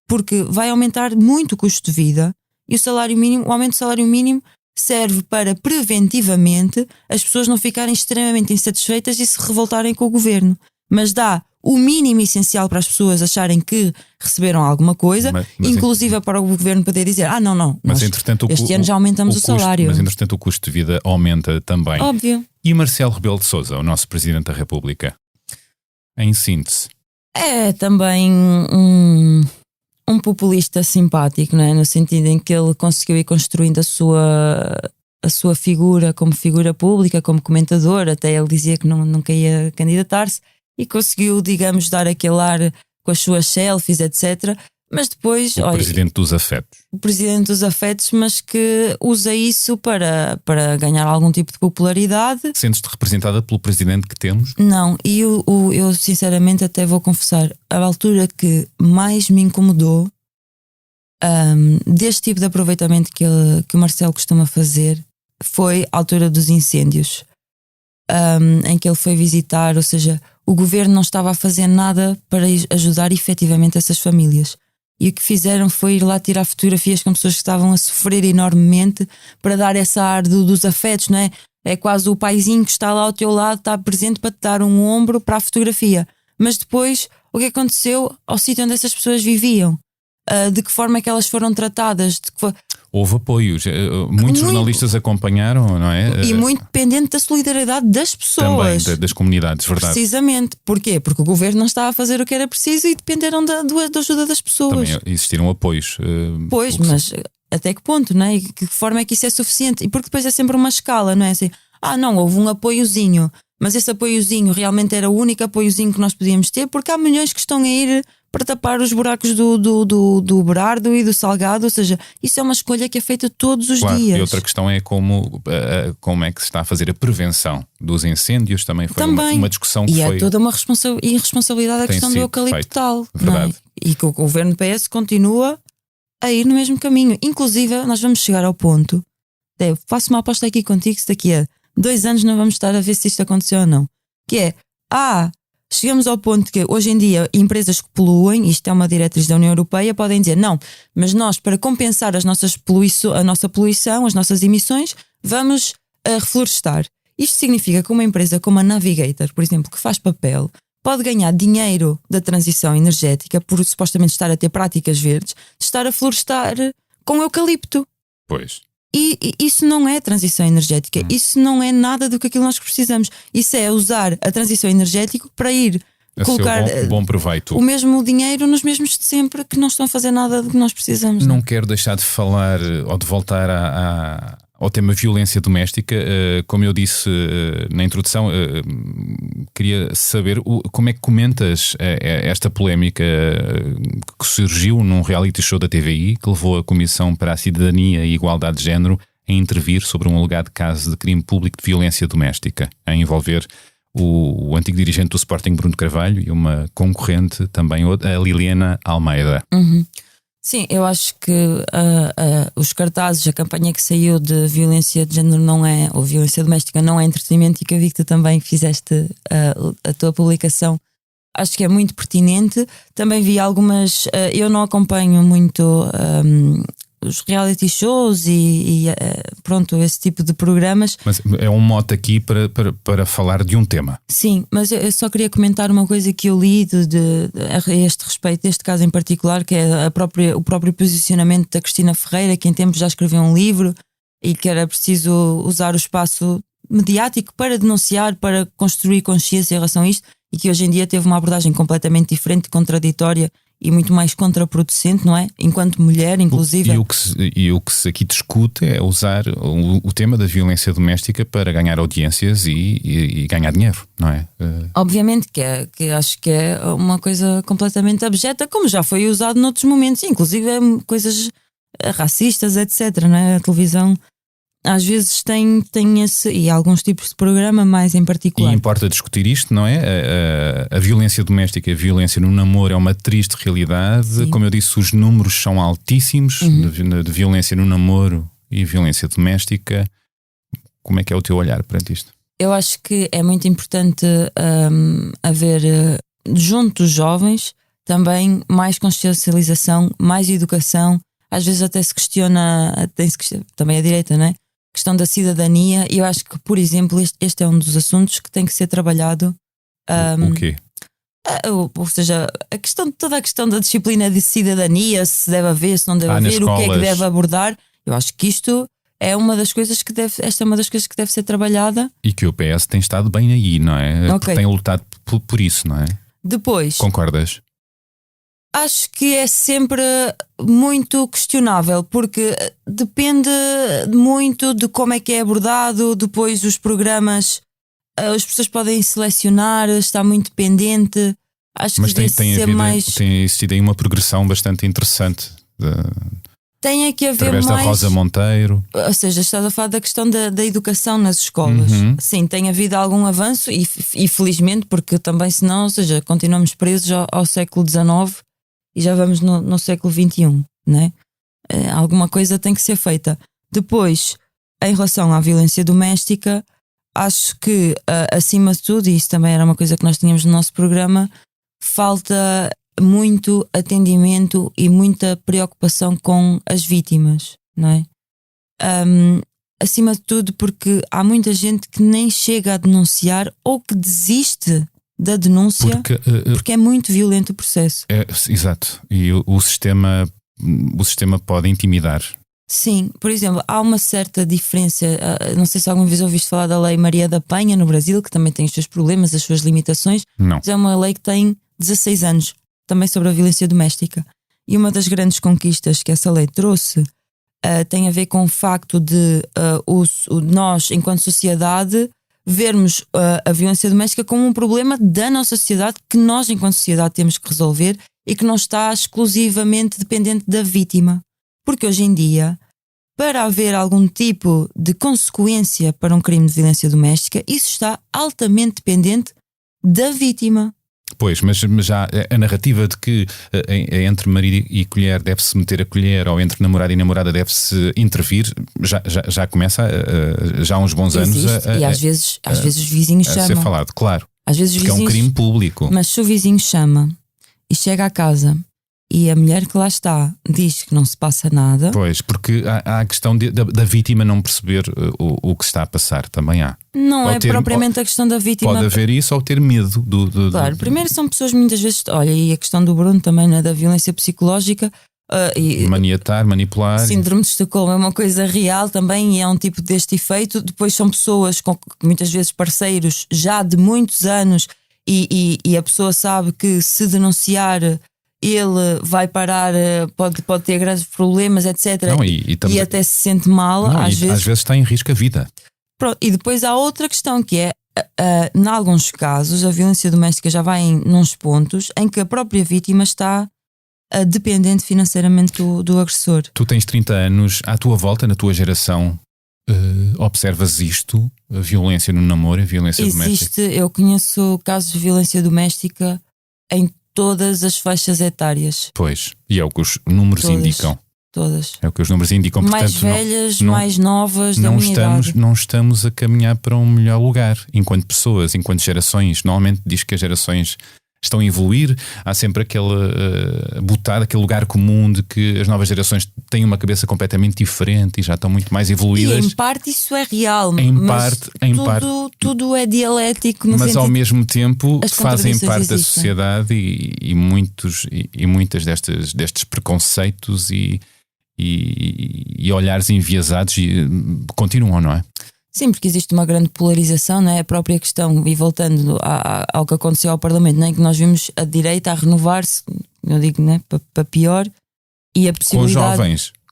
porque vai aumentar muito o custo de vida e o aumento do salário mínimo serve para preventivamente as pessoas não ficarem extremamente insatisfeitas e se revoltarem com o governo, mas dá o mínimo essencial para as pessoas acharem que receberam alguma coisa, inclusive para o governo poder dizer não, mas entretanto este ano já aumentamos o salário. Mas entretanto o custo de vida aumenta também. Óbvio. E Marcelo Rebelo de Sousa, o nosso Presidente da República, em síntese? É também um populista simpático, não é? No sentido em que ele conseguiu ir construindo a sua figura como figura pública, como comentador, até ele dizia que nunca ia candidatar-se, e conseguiu, digamos, dar aquele ar com as suas selfies, etc. Mas depois... Presidente dos afetos. O presidente dos afetos, mas que usa isso para ganhar algum tipo de popularidade. Sentes-te representada pelo presidente que temos? Não, e eu sinceramente até vou confessar, a altura que mais me incomodou deste tipo de aproveitamento que o Marcelo costuma fazer foi a altura dos incêndios, em que ele foi visitar, ou seja, o governo não estava a fazer nada para ajudar efetivamente essas famílias. E o que fizeram foi ir lá tirar fotografias com pessoas que estavam a sofrer enormemente para dar essa ar dos afetos, não é? É quase o paizinho que está lá ao teu lado, está presente para te dar um ombro para a fotografia. Mas depois, o que aconteceu ao sítio onde essas pessoas viviam? De que forma é que elas foram tratadas? Houve apoios, muitos jornalistas acompanharam, não é? E muito dependente da solidariedade das pessoas. Também, das comunidades, verdade. Precisamente. Porquê? Porque o governo não estava a fazer o que era preciso e dependeram da ajuda das pessoas. Também existiram apoios. Pois, mas até que ponto, não é? E que forma é que isso é suficiente? E porque depois é sempre uma escala, não é? Assim, não, houve um apoiozinho, mas esse apoiozinho realmente era o único apoiozinho que nós podíamos ter, porque há milhões que estão a ir para tapar os buracos do Berardo e do Salgado, ou seja, isso é uma escolha que é feita todos os dias. E outra questão é como é que se está a fazer a prevenção dos incêndios, também foi uma discussão que foi... E é toda uma irresponsabilidade a questão do eucaliptal. Verdade. E que o governo PS continua a ir no mesmo caminho. Inclusive, nós vamos chegar ao ponto, faço uma aposta aqui contigo, se daqui a 2 anos não vamos estar a ver se isto aconteceu ou não, que é, chegamos ao ponto que hoje em dia empresas que poluem, isto é uma diretriz da União Europeia, podem dizer não, mas nós para compensar a nossa poluição, as nossas emissões, vamos reflorestar. Isto significa que uma empresa como a Navigator, por exemplo, que faz papel, pode ganhar dinheiro da transição energética por supostamente estar a ter práticas verdes, de estar a florestar com eucalipto. Pois. E isso não é transição energética, isso não é nada do que aquilo nós precisamos. Isso é usar a transição energética para ir colocar bom proveito. O mesmo dinheiro nos mesmos de sempre, que não estão a fazer nada do que nós precisamos. Não quero deixar de falar ou de voltar ao tema violência doméstica. Como eu disse na introdução, queria saber como é que comentas esta polémica que surgiu num reality show da TVI, que levou a Comissão para a Cidadania e Igualdade de Género a intervir sobre um alegado caso de crime público de violência doméstica, a envolver o antigo dirigente do Sporting, Bruno Carvalho, e uma concorrente também, a Liliana Almeida. Sim, eu acho que os cartazes, a campanha que saiu de violência de género ou violência doméstica não é entretenimento, e que eu vi que tu também fizeste a tua publicação acho que é muito pertinente. Também vi algumas, eu não acompanho muito os reality shows e pronto, esse tipo de programas. Mas é um mote aqui para falar de um tema. Sim, mas eu só queria comentar uma coisa que eu li a este respeito, deste caso em particular, que é o próprio posicionamento da Cristina Ferreira, que em tempos já escreveu um livro e que era preciso usar o espaço mediático para denunciar, para construir consciência em relação a isto, e que hoje em dia teve uma abordagem completamente diferente, contraditória e muito mais contraproducente, não é? Enquanto mulher, inclusive. E o que se aqui discute é usar o tema da violência doméstica para ganhar audiências e ganhar dinheiro, não é? Obviamente que acho que é uma coisa completamente abjeta, como já foi usado noutros momentos, inclusive coisas racistas, etc. Não é? A televisão às vezes tem esse, e alguns tipos de programa mais em particular. E importa discutir isto, não é? A violência doméstica, a violência no namoro é uma triste realidade. Sim. Como eu disse, os números são altíssimos de violência no namoro e violência doméstica. Como é que é o teu olhar perante isto? Eu acho que é muito importante haver junto dos jovens também mais consciencialização, mais educação. Às vezes até se questiona, também a direita, não é? A questão da cidadania, e eu acho que, por exemplo, este é um dos assuntos que tem que ser trabalhado. O quê? Ou seja, toda a questão da disciplina de cidadania, se deve haver, se não deve haver, o que é que deve abordar. Eu acho que isto é uma das coisas que esta é uma das coisas que deve ser trabalhada. E que o PS tem estado bem aí, não é? Okay. Tem lutado por isso, não é? Depois. Concordas? Acho que é sempre muito questionável, porque depende muito de como é que é abordado. Depois os programas, as pessoas podem selecionar, está muito dependente. Acho mas que tem existido aí uma progressão bastante interessante. Tem que haver através mais, da Rosa Monteiro. Ou seja, estás a falar da questão da educação nas escolas. Sim, tem havido algum avanço e felizmente, porque também senão, ou seja, continuamos presos ao século XIX e já vamos no século XXI, né? Alguma coisa tem que ser feita. Depois, em relação à violência doméstica, acho que acima de tudo, e isso também era uma coisa que nós tínhamos no nosso programa, falta muito atendimento e muita preocupação com as vítimas, não é? Acima de tudo, porque há muita gente que nem chega a denunciar ou que desiste da denúncia porque é muito violento o processo. Exato. E o sistema pode intimidar. Sim, por exemplo, há uma certa diferença. Não sei se alguma vez ouviste falar da Lei Maria da Penha no Brasil, que também tem os seus problemas, as suas limitações. Não. Mas é uma lei que tem 16 anos, também sobre a violência doméstica. E uma das grandes conquistas que essa lei trouxe tem a ver com o facto de nós, enquanto sociedade, vermos a violência doméstica como um problema da nossa sociedade, que nós, enquanto sociedade, temos que resolver e que não está exclusivamente dependente da vítima. Porque hoje em dia, para haver algum tipo de consequência para um crime de violência doméstica, isso está altamente dependente da vítima. Pois, mas já a narrativa de que entre marido e colher deve-se meter a colher, ou entre namorado e namorada deve-se intervir, já começa já há uns bons anos e às vezes os vizinhos chamam. A ser falado, claro. Às vezes porque vizinhos, é um crime público. Mas se o vizinho chama e chega à casa e a mulher que lá está diz que não se passa nada. Pois, porque há a questão da vítima não perceber o que está a passar, também há. Não ou é propriamente a questão da vítima. Pode haver isso ou ter medo Claro, primeiro são pessoas muitas vezes. Olha, e a questão do Bruno também, né, da violência psicológica. Maniatar, manipular. Síndrome de Estocolmo é uma coisa real também e é um tipo deste efeito. Depois são pessoas com muitas vezes parceiros já de muitos anos e a pessoa sabe que se denunciar ele vai parar, pode ter grandes problemas, etc. Não, e até se sente mal. Não, às vezes está em risco a vida. Pronto, e depois há outra questão que é, em alguns casos, a violência doméstica já vai nos pontos em que a própria vítima está dependente financeiramente do agressor. Tu tens 30 anos, à tua volta, na tua geração, observas isto? A violência no namoro, a violência doméstica? Eu conheço casos de violência doméstica em todas as faixas etárias. Pois, e é o que os números indicam. Todas. É o que os números indicam. Mais portanto, velhas, mais novas, da minha idade. Não estamos a caminhar para um melhor lugar. Enquanto pessoas, enquanto gerações. Normalmente diz que as gerações estão a evoluir. Há sempre aquele botado, aquele lugar comum de que as novas gerações têm uma cabeça completamente diferente e já estão muito mais evoluídas. E em parte isso é real, Em mas parte. tudo é dialético no Mas sentido ao mesmo tempo as fazem contradições parte da existem. sociedade e muitas destes preconceitos e olhares enviesados continuam, não é? Sim, porque existe uma grande polarização, não é? A própria questão, e voltando ao que aconteceu ao Parlamento, não é? Que nós vimos a direita a renovar-se, eu digo, não é? Para pior, e a possibilidade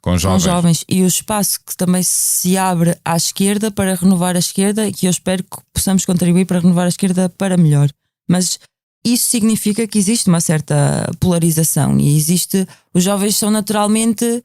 Com jovens. e o espaço que também se abre à esquerda para renovar a esquerda, e que eu espero que possamos contribuir para renovar a esquerda para melhor. Mas isso significa que existe uma certa polarização e os jovens são naturalmente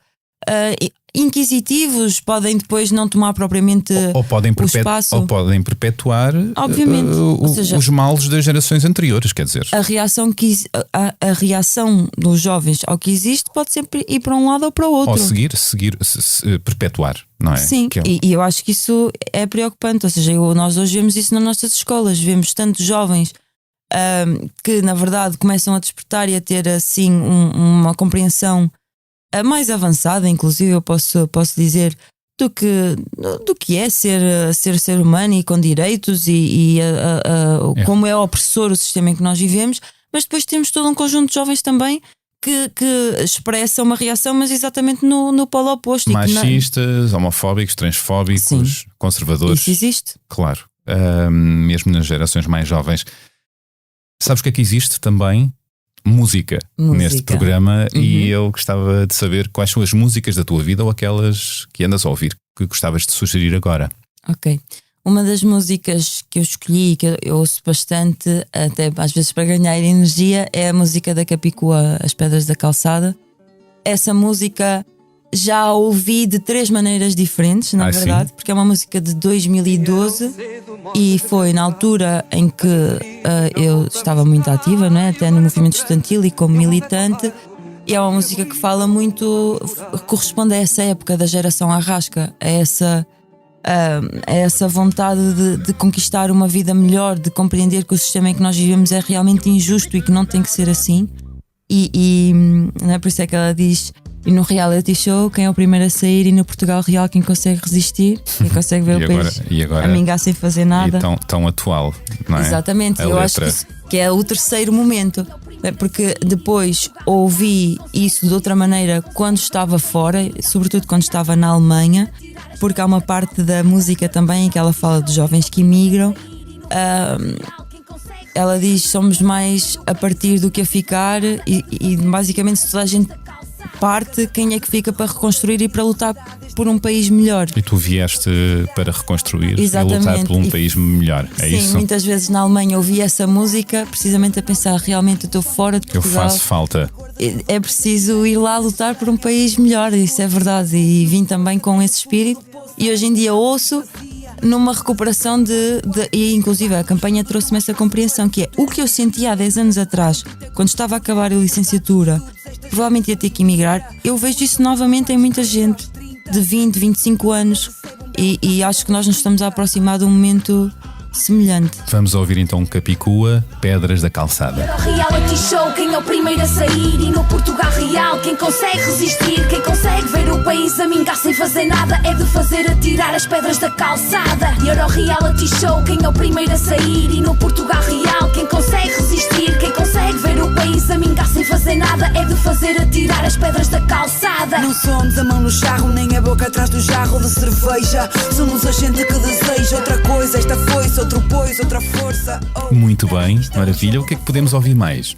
inquisitivos, podem depois não tomar propriamente ou podem o espaço. ou podem perpetuar Obviamente. Ou seja, os males das gerações anteriores, quer dizer. a reação dos jovens ao que existe pode sempre ir para um lado ou para o outro. Ou perpetuar, não é? Sim, Que é e eu acho que isso é preocupante. Ou seja, nós hoje vemos isso nas nossas escolas, vemos tantos jovens que na verdade começam a despertar e a ter assim uma compreensão mais avançada, inclusive eu posso dizer, do que é ser humano e com direitos como é opressor o sistema em que nós vivemos. Mas depois temos todo um conjunto de jovens também que expressa uma reação, mas exatamente no polo oposto. Machistas, homofóbicos, transfóbicos, sim, conservadores. Isso existe. Claro, mesmo nas gerações mais jovens. Sabes o que é que existe também? Música neste programa. E eu gostava de saber quais são as músicas da tua vida ou aquelas que andas a ouvir que gostavas de sugerir agora. Ok. Uma das músicas que eu escolhi, que eu ouço bastante, até às vezes para ganhar energia, é a música da Capicua, As Pedras da Calçada. Essa música já a ouvi de 3 maneiras diferentes, na verdade, sim? porque é uma música de 2012 e foi na altura em que eu estava muito ativa, não é? Até no movimento estudantil e como militante, e é uma música que fala muito, corresponde a essa época da geração Arrasca, a essa vontade de conquistar uma vida melhor, de compreender que o sistema em que nós vivemos é realmente injusto e que não tem que ser assim. E não é por isso é que ela diz: e no reality show, quem é o primeiro a sair, e no Portugal Real, quem consegue resistir, quem consegue ver o país a mingar sem fazer nada. E tão atual, não é? Exatamente, eu acho que é o terceiro momento, porque depois ouvi isso de outra maneira quando estava fora, sobretudo quando estava na Alemanha, porque há uma parte da música também em que ela fala de jovens que imigram. Ela diz: somos mais a partir do que a ficar, e basicamente se toda a gente parte, quem é que fica para reconstruir e para lutar por um país melhor? E tu vieste para reconstruir. Exatamente. E lutar por um país melhor, é sim, isso? Sim, muitas vezes na Alemanha ouvi essa música precisamente a pensar: realmente eu estou fora de Portugal, eu faço falta. É preciso ir lá lutar por um país melhor, isso é verdade, e vim também com esse espírito, e hoje em dia ouço numa recuperação e inclusive a campanha trouxe-me essa compreensão, que é o que eu sentia há 10 anos atrás, quando estava a acabar a licenciatura, provavelmente ia ter que emigrar. Eu vejo isso novamente em muita gente de 20, 25 anos, e acho que nós nos estamos a aproximar de um momento semelhante. Vamos ouvir então Capicua, Pedras da Calçada. Reality show, quem é o primeiro a sair, e no Portugal Real, quem consegue resistir, quem consegue ver o país a mingar sem fazer nada, é de fazer atirar as pedras da calçada. Euro Reality show, quem é o primeiro a sair, e no Portugal Real, quem consegue resistir, quem consegue ver o país a mingar sem fazer nada, é de fazer atirar as pedras da calçada. Não somos a mão no charro, nem a boca atrás do jarro de cerveja. Somos a gente que deseja outra coisa, esta foi outro pois, outra força. Muito bem, maravilha. O que é que podemos ouvir mais?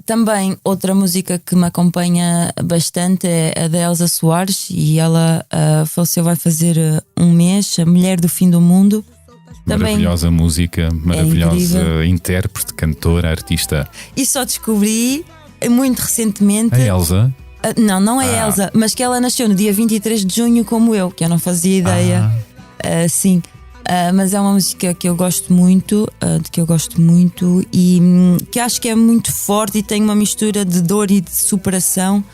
Também outra música que me acompanha bastante é a da Elsa Soares, e ela faleceu, vai fazer um mês, A Mulher do Fim do Mundo. Maravilhosa música, maravilhosa intérprete, cantora, artista. E só descobri muito recentemente. A Elsa? Não é a Elsa, mas que ela nasceu no dia 23 de junho como eu, que eu não fazia ideia. Sim. Mas é uma música que eu gosto muito, e que acho que é muito forte e tem uma mistura de dor e de superação,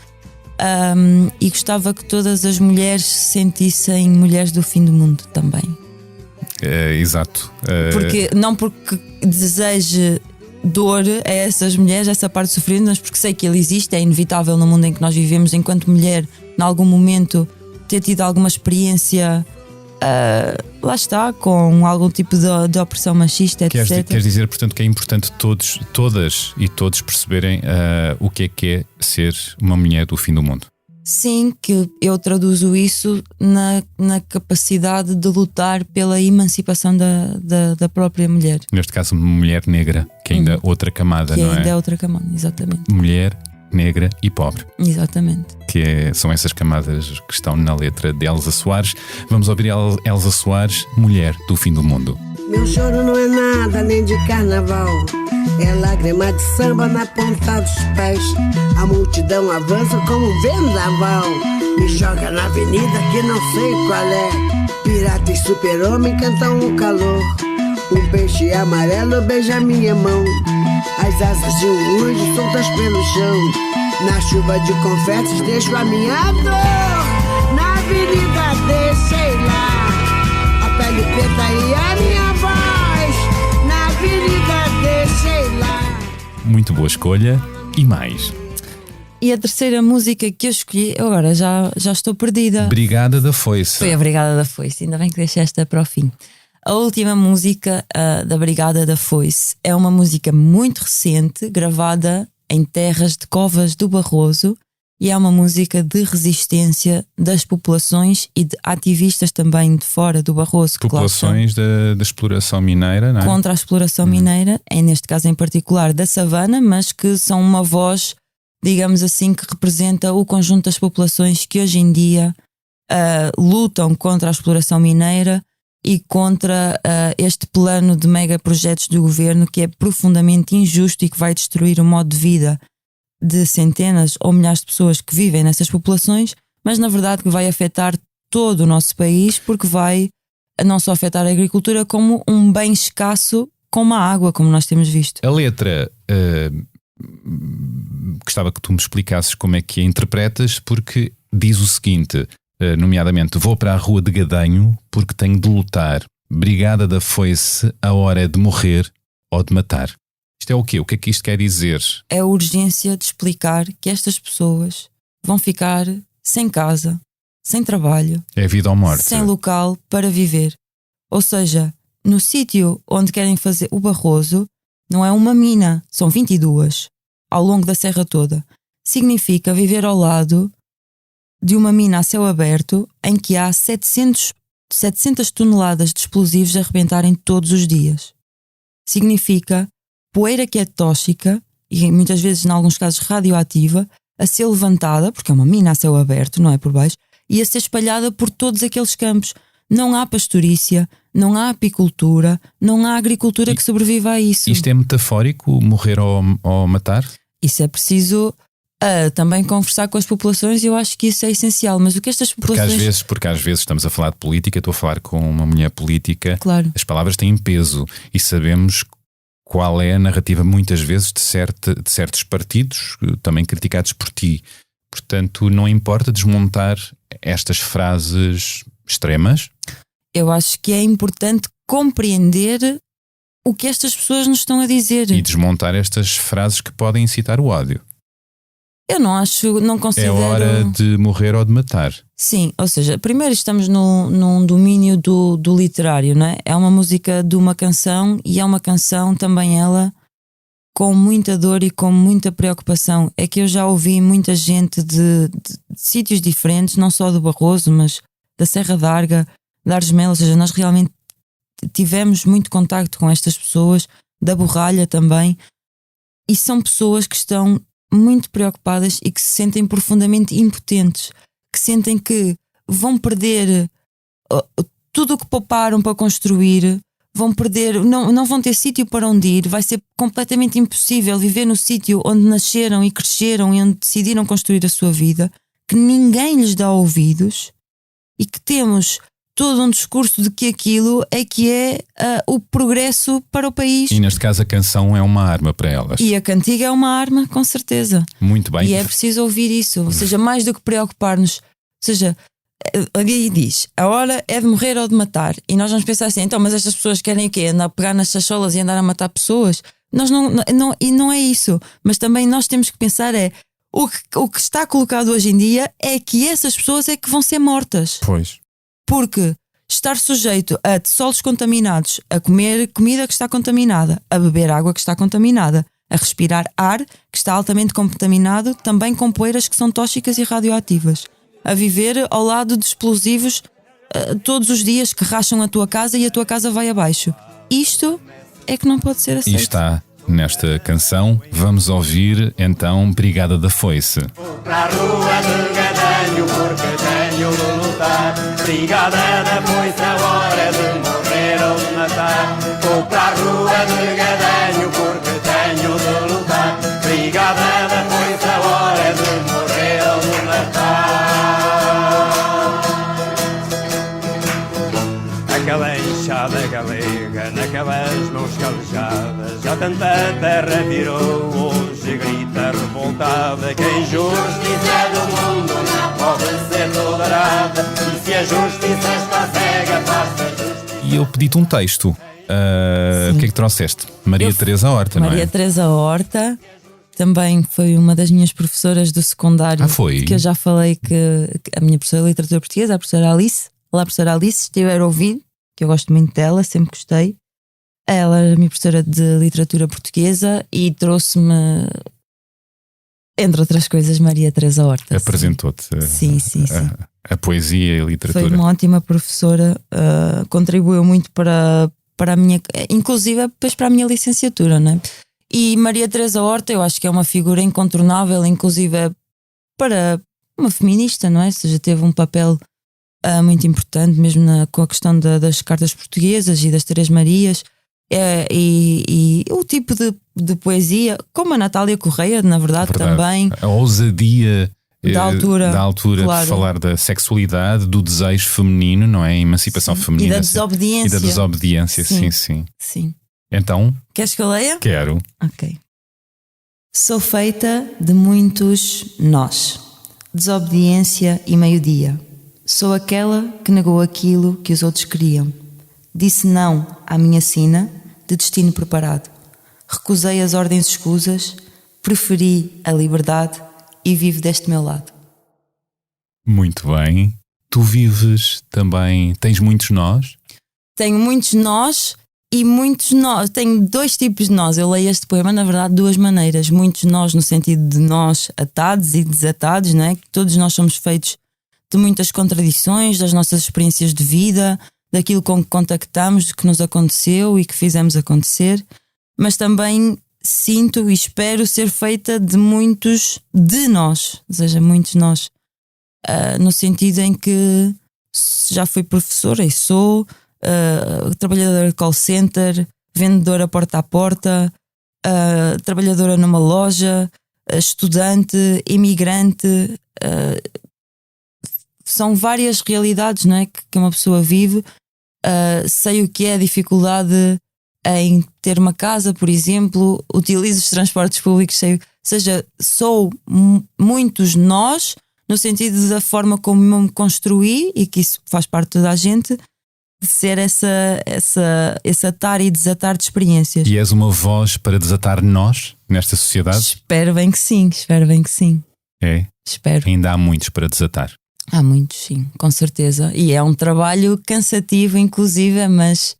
e gostava que todas as mulheres se sentissem mulheres do fim do mundo também. Exato. Porque não porque deseje dor a essas mulheres, essa parte de sofrer, mas porque sei que ele existe, é inevitável no mundo em que nós vivemos, enquanto mulher, em algum momento, ter tido alguma experiência, lá está, com algum tipo de opressão machista, etc. Queres dizer, portanto, que é importante todas e todos perceberem o que é ser uma mulher do fim do mundo? Sim, que eu traduzo isso na capacidade de lutar pela emancipação da própria mulher. Neste caso, uma mulher negra, que ainda é outra camada, que não é? ainda é outra camada, exatamente. Mulher, negra e pobre. Exatamente. São essas camadas que estão na letra de Elza Soares. Vamos ouvir Elza Soares, Mulher do Fim do Mundo. Meu choro não é nada nem de carnaval, é lágrima de samba na ponta dos pés. A multidão avança como um vendaval, me joga na avenida que não sei qual é. Pirata e super-homem cantam o calor, um peixe amarelo beija minha mão. As asas de um anjo soltas pelo chão, na chuva de confetes deixo a minha dor. Na avenida deixei lá a pele preta e a minha voz. Na avenida deixei lá. Muito boa escolha. E mais? E a terceira música que eu escolhi, eu agora já estou perdida. Brigada da Foice. Foi a Brigada da Foice, ainda bem que deixei esta para o fim. A última música da Brigada da Foice é uma música muito recente, gravada em terras de Covas do Barroso, e é uma música de resistência das populações e de ativistas também de fora do Barroso. Populações da exploração mineira, não é? Contra a exploração mineira, neste caso em particular da savana, mas que são uma voz, digamos assim, que representa o conjunto das populações que hoje em dia lutam contra a exploração mineira e contra este plano de megaprojetos do governo que é profundamente injusto e que vai destruir o modo de vida de centenas ou milhares de pessoas que vivem nessas populações, mas na verdade que vai afetar todo o nosso país, porque vai não só afetar a agricultura como um bem escasso como a água, como nós temos visto. A letra, gostava que tu me explicasses como é que a interpretas, porque diz o seguinte, nomeadamente: vou para a rua de Gadanho porque tenho de lutar, brigada da foice, a hora é de morrer ou de matar. Isto é o quê? O que é que isto quer dizer? É a urgência de explicar que estas pessoas vão ficar sem casa, sem trabalho, é vida ou morte, sem local para viver. Ou seja, no sítio onde querem fazer o Barroso, não é uma mina, são 22 ao longo da serra toda. Significa viver ao lado de uma mina a céu aberto em que há 700 toneladas de explosivos a arrebentarem todos os dias. Significa poeira que é tóxica e muitas vezes, em alguns casos, radioativa, a ser levantada, porque é uma mina a céu aberto, não é por baixo, e a ser espalhada por todos aqueles campos. Não há pastorícia, não há apicultura, não há agricultura que sobreviva a isso. Isto é metafórico, morrer ou matar? Isso é preciso também conversar com as populações, e eu acho que isso é essencial. Mas o que estas populações... Porque às vezes estamos a falar de política, estou a falar com uma mulher política, claro. As palavras têm peso e sabemos qual é a narrativa muitas vezes de certos partidos, também criticados por ti. Portanto, não importa desmontar estas frases extremas? Eu acho que é importante compreender o que estas pessoas nos estão a dizer. E desmontar estas frases que podem incitar o ódio. Eu não considero... É hora de morrer ou de matar. Sim, ou seja, primeiro estamos num domínio do literário, não é? É uma música de uma canção, e é uma canção também ela com muita dor e com muita preocupação. É que eu já ouvi muita gente de sítios diferentes, não só do Barroso, mas da Serra d'Arga, da Argemela, ou seja, nós realmente tivemos muito contacto com estas pessoas, da Borralha também, e são pessoas que estão muito preocupadas e que se sentem profundamente impotentes, que sentem que vão perder tudo o que pouparam para construir, vão perder, não vão ter sítio para onde ir, vai ser completamente impossível viver no sítio onde nasceram e cresceram e onde decidiram construir a sua vida, que ninguém lhes dá ouvidos, e que temos todo um discurso de que aquilo é que é o progresso para o país. E neste caso a canção é uma arma para elas. E a cantiga é uma arma, com certeza. Muito bem. E é preciso ouvir isso, ou seja, mais do que preocupar-nos. Ou seja, alguém diz, a hora é de morrer ou de matar. E nós vamos pensar assim, então, mas estas pessoas querem o quê? Andar a pegar nas sacholas e andar a matar pessoas? E não é isso. Mas também nós temos que pensar o que está colocado hoje em dia é que essas pessoas é que vão ser mortas. Pois. Porque estar sujeito a solos contaminados, a comer comida que está contaminada, a beber água que está contaminada, a respirar ar que está altamente contaminado, também com poeiras que são tóxicas e radioativas, a viver ao lado de explosivos todos os dias que racham a tua casa e a tua casa vai abaixo. Isto é que não pode ser aceito. E está nesta canção. Vamos ouvir então Brigada da Foice. Vou para a rua de Gadanho porque tenho de lutar. Brigada da Foice, a hora de morrer ou de matar. Vou para a rua de Gadanho porque tenho de lutar. Brigada da Foice, a hora de morrer ou de matar. Aquela enxada galega, naquelas mãos calejadas, já tanta terra virou, hoje grita revoltada que a injustiça do mundo não pode ser tolerada. E se a justiça está cega, faça justiça. E eu pedi-te um texto. O que é que trouxeste? Maria Teresa Horta, não é? Maria Teresa Horta também foi uma das minhas professoras do secundário. Foi? Que eu já falei que a minha professora de literatura portuguesa, a professora Alice. Olá, professora Alice, se estiver a ouvir, que eu gosto muito dela, sempre gostei. Ela era a minha professora de literatura portuguesa e trouxe-me, entre outras coisas, Maria Teresa Horta. Apresentou-te sim. a poesia e a literatura. Foi uma ótima professora, contribuiu muito para a minha, inclusive depois para a minha licenciatura, não é? E Maria Teresa Horta eu acho que é uma figura incontornável, inclusive para uma feminista, não é? Ou seja, teve um papel muito importante mesmo com a questão das cartas portuguesas e das Três Marias, e o tipo de poesia, como a Natália Correia, na verdade. Também a ousadia da altura claro. De falar da sexualidade, do desejo feminino, não é? A emancipação feminina e da desobediência. E da desobediência, sim. Então, queres que eu leia? Quero. Ok. Sou feita de muitos nós, desobediência e meio-dia. Sou aquela que negou aquilo que os outros queriam. Disse não à minha sina de destino preparado. Recusei as ordens escusas, preferi a liberdade e vivo deste meu lado. Muito bem. Tu vives também, tens muitos nós? Tenho muitos nós e muitos nós. Tenho dois tipos de nós. Eu leio este poema, na verdade, de duas maneiras. Muitos nós no sentido de nós atados e desatados, não é? Que todos nós somos feitos de muitas contradições, das nossas experiências de vida, daquilo com que contactamos, do que nos aconteceu e que fizemos acontecer, mas também sinto e espero ser feita de muitos de nós, ou seja, muitos nós, no sentido em que já fui professora e sou trabalhadora de call center, vendedora porta a porta, trabalhadora numa loja, estudante, imigrante. São várias realidades, não é, que uma pessoa vive. Sei o que é a dificuldade em ter uma casa, por exemplo, utilizo os transportes públicos, ou seja, sou muitos nós, no sentido da forma como eu me construí, e que isso faz parte de toda a gente, de ser esse atar e desatar de experiências. E és uma voz para desatar nós nesta sociedade? Espero bem que sim. É? Espero. Ainda há muitos para desatar. Há muitos, sim, com certeza. E é um trabalho cansativo, inclusive, mas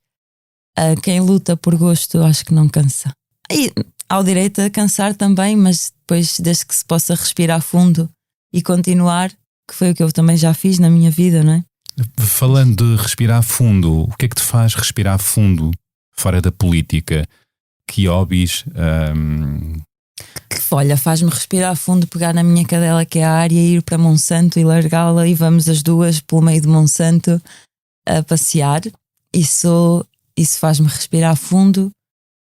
quem luta por gosto acho que não cansa. E há o direito a cansar também, mas depois, desde que se possa respirar fundo e continuar, que foi o que eu também já fiz na minha vida, não é? Falando de respirar fundo, o que é que te faz respirar fundo fora da política? Que hobbies? Olha, faz-me respirar fundo, pegar na minha cadela que é a Área, ir para Monsanto e largá-la e vamos as duas pelo meio de Monsanto a passear. Isso faz-me respirar fundo.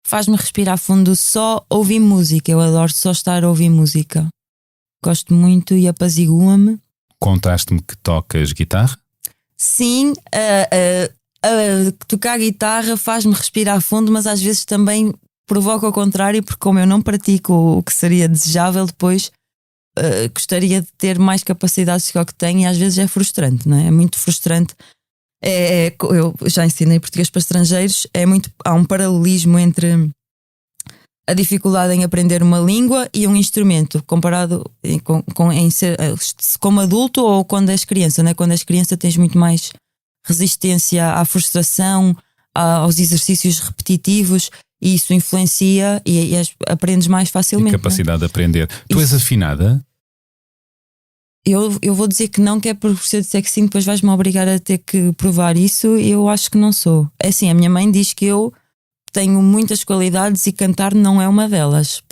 Faz-me respirar fundo só ouvir música. Eu adoro só estar a ouvir música. Gosto muito e apazigua-me. Contaste-me que tocas guitarra? Sim, tocar guitarra faz-me respirar fundo, mas às vezes também provoca o contrário, porque como eu não pratico o que seria desejável, depois gostaria de ter mais capacidades que o que tenho, e às vezes é frustrante, não é? É muito frustrante. Eu já ensinei português para estrangeiros, há um paralelismo entre a dificuldade em aprender uma língua e um instrumento, comparado em ser como adulto ou quando és criança, né? Quando és criança tens muito mais resistência à frustração, aos exercícios repetitivos, e isso influencia e aprendes mais facilmente. E capacidade de aprender. Tu és afinada? Eu vou dizer que não, que é por se eu disser que sim, depois vais-me obrigar a ter que provar isso. Eu acho que não sou. É assim, a minha mãe diz que eu tenho muitas qualidades e cantar não é uma delas.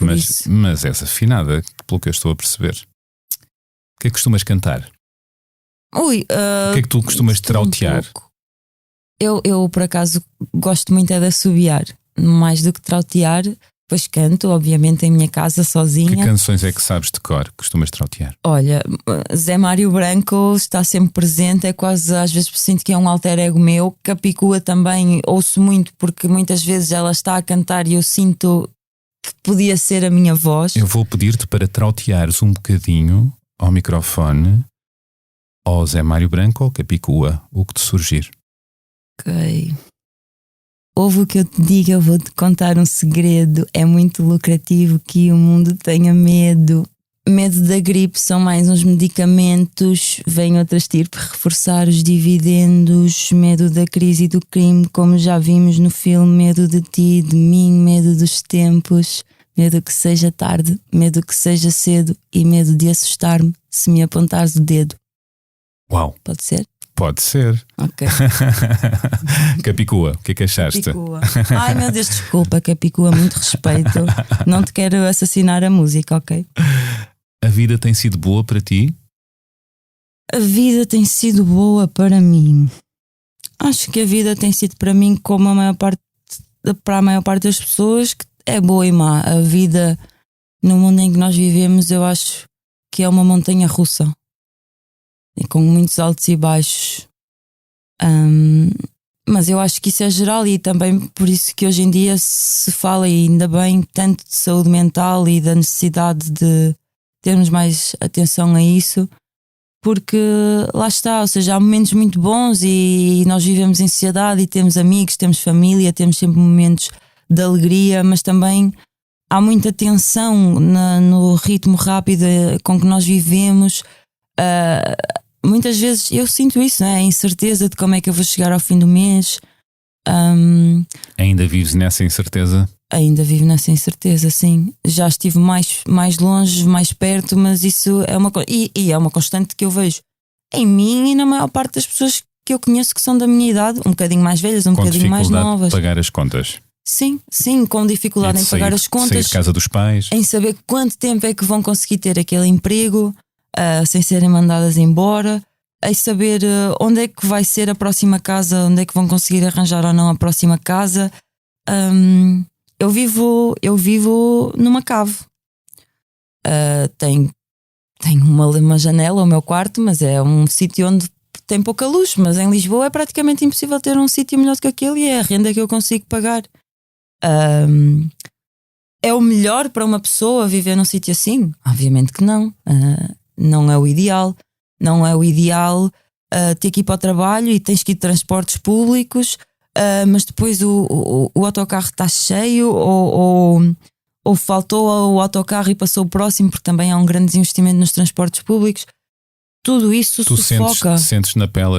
Mas és afinada, pelo que eu estou a perceber. O que é que costumas cantar? O que é que tu costumas trautear? Eu, por acaso, gosto muito de assobiar, mais do que trautear. Depois canto, obviamente, em minha casa, sozinha. Que canções é que sabes de cor que costumas trautear? Olha, Zé Mário Branco está sempre presente, é quase, às vezes sinto que é um alter ego meu. Capicua também ouço muito, porque muitas vezes ela está a cantar e eu sinto que podia ser a minha voz. Eu vou pedir-te para trauteares um bocadinho ao microfone, ao Zé Mário Branco ou Capicua, o que te surgir. Ok. Ouve o que eu te digo, eu vou-te contar um segredo. É muito lucrativo que o mundo tenha medo. Medo da gripe são mais uns medicamentos. Vem outra estirpe reforçar os dividendos. Medo da crise e do crime, como já vimos no filme. Medo de ti, de mim, medo dos tempos. Medo que seja tarde, medo que seja cedo. E medo de assustar-me se me apontares o dedo. Uau! Pode ser? Pode ser. Ok. Capicua, o que é que achaste? Capicua. Ai meu Deus, desculpa, Capicua, muito respeito. Não te quero assassinar a música, ok? A vida tem sido boa para ti? A vida tem sido boa para mim. Acho que a vida tem sido para mim como para a maior parte das pessoas, que é boa e má. A vida no mundo em que nós vivemos, eu acho que é uma montanha russa. E com muitos altos e baixos. Mas eu acho que isso é geral e também por isso que hoje em dia se fala, e ainda bem, tanto de saúde mental e da necessidade de termos mais atenção a isso, porque lá está, ou seja, há momentos muito bons e nós vivemos em sociedade e temos amigos, temos família, temos sempre momentos de alegria, mas também há muita tensão no ritmo rápido com que nós vivemos. Muitas vezes eu sinto isso, né? A incerteza de como é que eu vou chegar ao fim do mês. Ainda vives nessa incerteza? Ainda vivo nessa incerteza, sim. Já estive mais longe, mais perto, mas isso é é uma constante que eu vejo em mim e na maior parte das pessoas que eu conheço que são da minha idade, um bocadinho mais velhas, um bocadinho mais novas. Com dificuldade de pagar as contas? Sim, com dificuldade em pagar as contas. Sair de casa dos pais. Em saber quanto tempo é que vão conseguir ter aquele emprego. Sem serem mandadas embora, em saber onde é que vai ser a próxima casa, onde é que vão conseguir arranjar ou não a próxima casa. Eu vivo numa cave. Tenho uma janela ao meu quarto, mas é um sítio onde tem pouca luz. Mas em Lisboa é praticamente impossível ter um sítio melhor do que aquele e é a renda que eu consigo pagar. É o melhor para uma pessoa viver num sítio assim? Obviamente que não. Não é o ideal. Não é o ideal ter que ir para o trabalho e tens que ir de transportes públicos, mas depois o autocarro está cheio ou faltou o autocarro e passou o próximo, porque também há um grande investimento nos transportes públicos. Tudo isso sufoca. Sentes na pele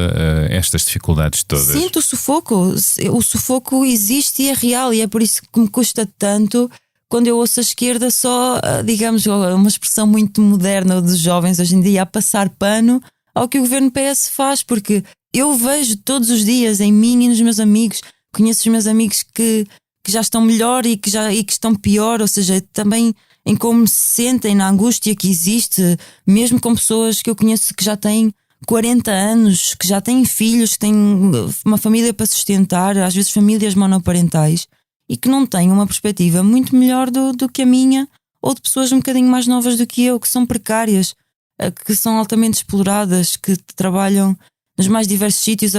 estas dificuldades todas? Sinto o sufoco. O sufoco existe e é real, e é por isso que me custa tanto quando eu ouço a esquerda só, digamos, uma expressão muito moderna dos jovens hoje em dia, a passar pano ao que o governo PS faz, porque eu vejo todos os dias em mim e nos meus amigos, conheço os meus amigos que já estão melhor e que estão pior, ou seja, também em como se sentem, na angústia que existe, mesmo com pessoas que eu conheço que já têm 40 anos, que já têm filhos, que têm uma família para sustentar, às vezes famílias monoparentais, e que não têm uma perspectiva muito melhor do que a minha, ou de pessoas um bocadinho mais novas do que eu, que são precárias, que são altamente exploradas, que trabalham nos mais diversos sítios,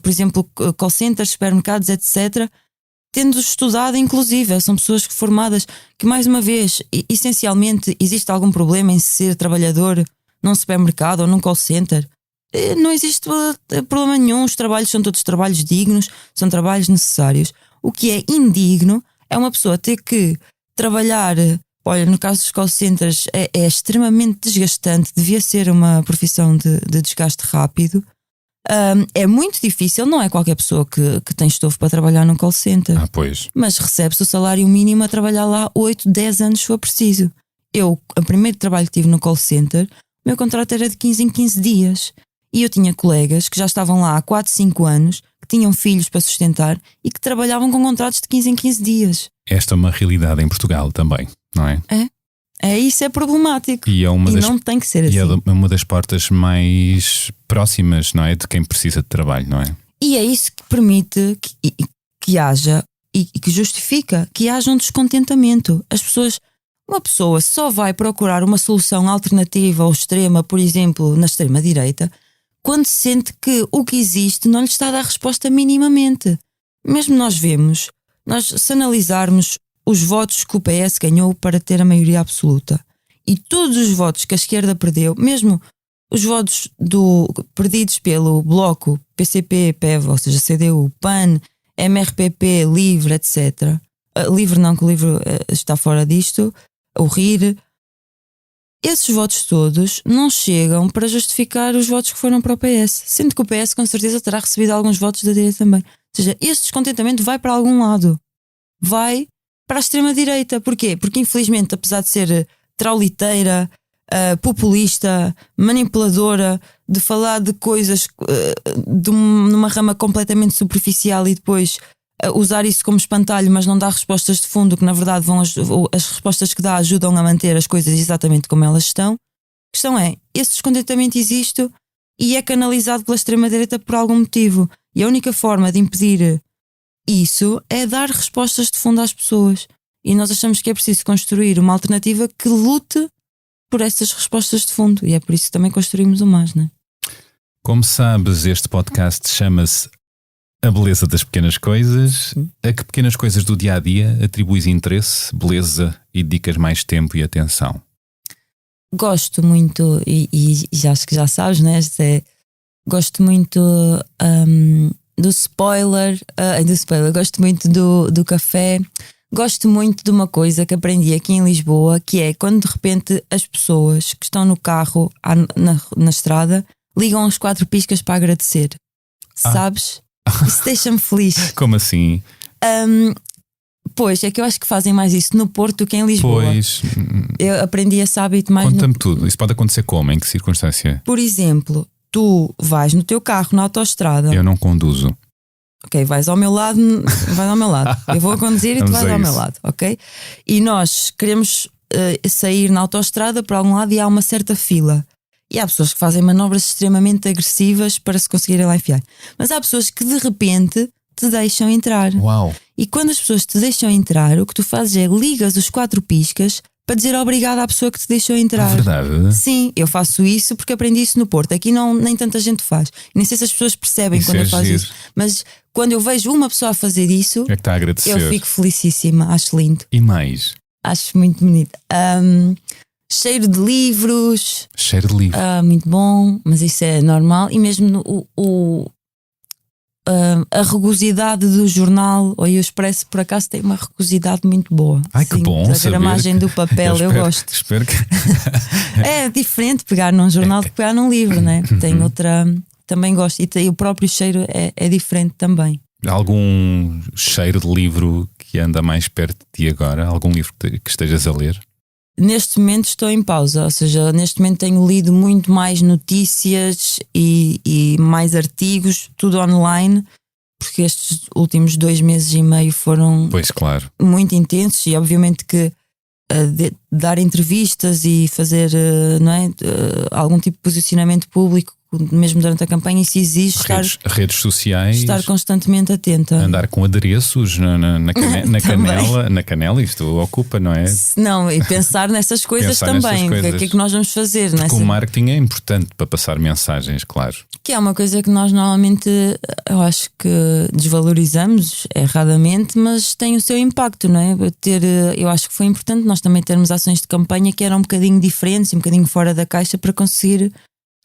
por exemplo, call centers, supermercados, etc., tendo estudado, inclusive, são pessoas formadas que, mais uma vez, essencialmente, existe algum problema em ser trabalhador num supermercado ou num call center? Não existe problema nenhum, os trabalhos são todos trabalhos dignos, são trabalhos necessários. O que é indigno é uma pessoa ter que trabalhar, olha, no caso dos call centers é extremamente desgastante, devia ser uma profissão de desgaste rápido. É muito difícil, não é qualquer pessoa que tem estofo para trabalhar num call center. Pois. Mas recebe-se o salário mínimo a trabalhar lá 8, 10 anos se for preciso. O primeiro trabalho que tive no call center, o meu contrato era de 15 em 15 dias. E eu tinha colegas que já estavam lá há 4, 5 anos, que tinham filhos para sustentar e que trabalhavam com contratos de 15 em 15 dias. Esta é uma realidade em Portugal também, não é? Isso é problemático. E não tem que ser assim. E é uma das portas mais próximas, não é? De quem precisa de trabalho, não é? E é isso que permite que haja e que justifica que haja um descontentamento. Uma pessoa só vai procurar uma solução alternativa ou extrema, por exemplo, na extrema-direita, quando sente que o que existe não lhe está a dar resposta minimamente. Mesmo se analisarmos os votos que o PS ganhou para ter a maioria absoluta e todos os votos que a esquerda perdeu, mesmo os votos perdidos pelo Bloco, PCP, PEV, ou seja, CDU, PAN, MRPP, LIVRE, etc. LIVRE não, que o LIVRE está fora disto, o RIR. Esses votos todos não chegam para justificar os votos que foram para o PS, sendo que o PS com certeza terá recebido alguns votos da direita também. Ou seja, esse descontentamento vai para algum lado. Vai para a extrema-direita. Porquê? Porque infelizmente, apesar de ser trauliteira, populista, manipuladora, de falar de coisas numa rama completamente superficial e depois usar isso como espantalho, mas não dar respostas de fundo, que na verdade as respostas que dá ajudam a manter as coisas exatamente como elas estão. A questão é, esse descontentamento existe e é canalizado pela extrema-direita por algum motivo. E a única forma de impedir isso é dar respostas de fundo às pessoas. E nós achamos que é preciso construir uma alternativa que lute por essas respostas de fundo. E é por isso que também construímos o MAS, não é? Como sabes, este podcast chama-se A Beleza das Pequenas Coisas. A que pequenas coisas do dia-a-dia atribuis interesse, beleza e dedicas mais tempo e atenção? Gosto muito, e já acho que já sabes, né? Gosto muito do spoiler, gosto muito do café. Gosto muito de uma coisa que aprendi aqui em Lisboa, que é quando de repente as pessoas que estão no carro na estrada ligam as 4 piscas para agradecer. Sabes? Isso deixa-me feliz. Como assim? Pois, é que eu acho que fazem mais isso no Porto do que em Lisboa. Pois. Eu aprendi esse hábito mais. Conta-me tudo. Isso pode acontecer como? Em que circunstância? Por exemplo, tu vais no teu carro na autoestrada. Eu não conduzo. Ok, vais ao meu lado. Eu vou a conduzir e tu vais ao meu lado, ok? E nós queremos sair na autoestrada para algum lado e há uma certa fila. E há pessoas que fazem manobras extremamente agressivas para se conseguirem lá enfiar. Mas há pessoas que de repente te deixam entrar. Uau! E quando as pessoas te deixam entrar, o que tu fazes é ligas os 4 piscas para dizer obrigado à pessoa que te deixou entrar. É verdade? Sim, eu faço isso porque aprendi isso no Porto. Aqui nem tanta gente faz. Nem sei se as pessoas percebem isso quando é eu faço giro. isso. Mas quando eu vejo uma pessoa a fazer isso, É que está a agradecer. eu fico felicíssima. Acho lindo. E mais? Acho muito bonito. Cheiro de livros. Cheiro de livro. Muito bom, mas isso é normal. E mesmo a rugosidade do jornal ou o Expresso, por acaso, tem uma rugosidade muito boa. Ai, que bom a gramagem do papel, eu gosto. Espero que... É diferente pegar num jornal do que pegar num livro, né? Tem outra... Também gosto. E o próprio cheiro é diferente também. Algum cheiro de livro que anda mais perto de ti agora? Algum livro que estejas a ler? Neste momento estou em pausa, ou seja, neste momento tenho lido muito mais notícias e mais artigos, tudo online, porque estes últimos 2 meses e meio foram Pois, claro. muito intensos e obviamente que dar entrevistas e fazer não é, algum tipo de posicionamento público, mesmo durante a campanha, isso exige redes sociais, estar constantemente atenta. Andar com adereços na canela, isto ocupa, não é? Não, e pensar nessas coisas também. O que é que nós vamos fazer? Porque o marketing é importante para passar mensagens, claro. Que é uma coisa que nós normalmente, eu acho que desvalorizamos erradamente, mas tem o seu impacto, não é? Eu acho que foi importante nós também termos ações de campanha que eram um bocadinho diferentes, um bocadinho fora da caixa para conseguir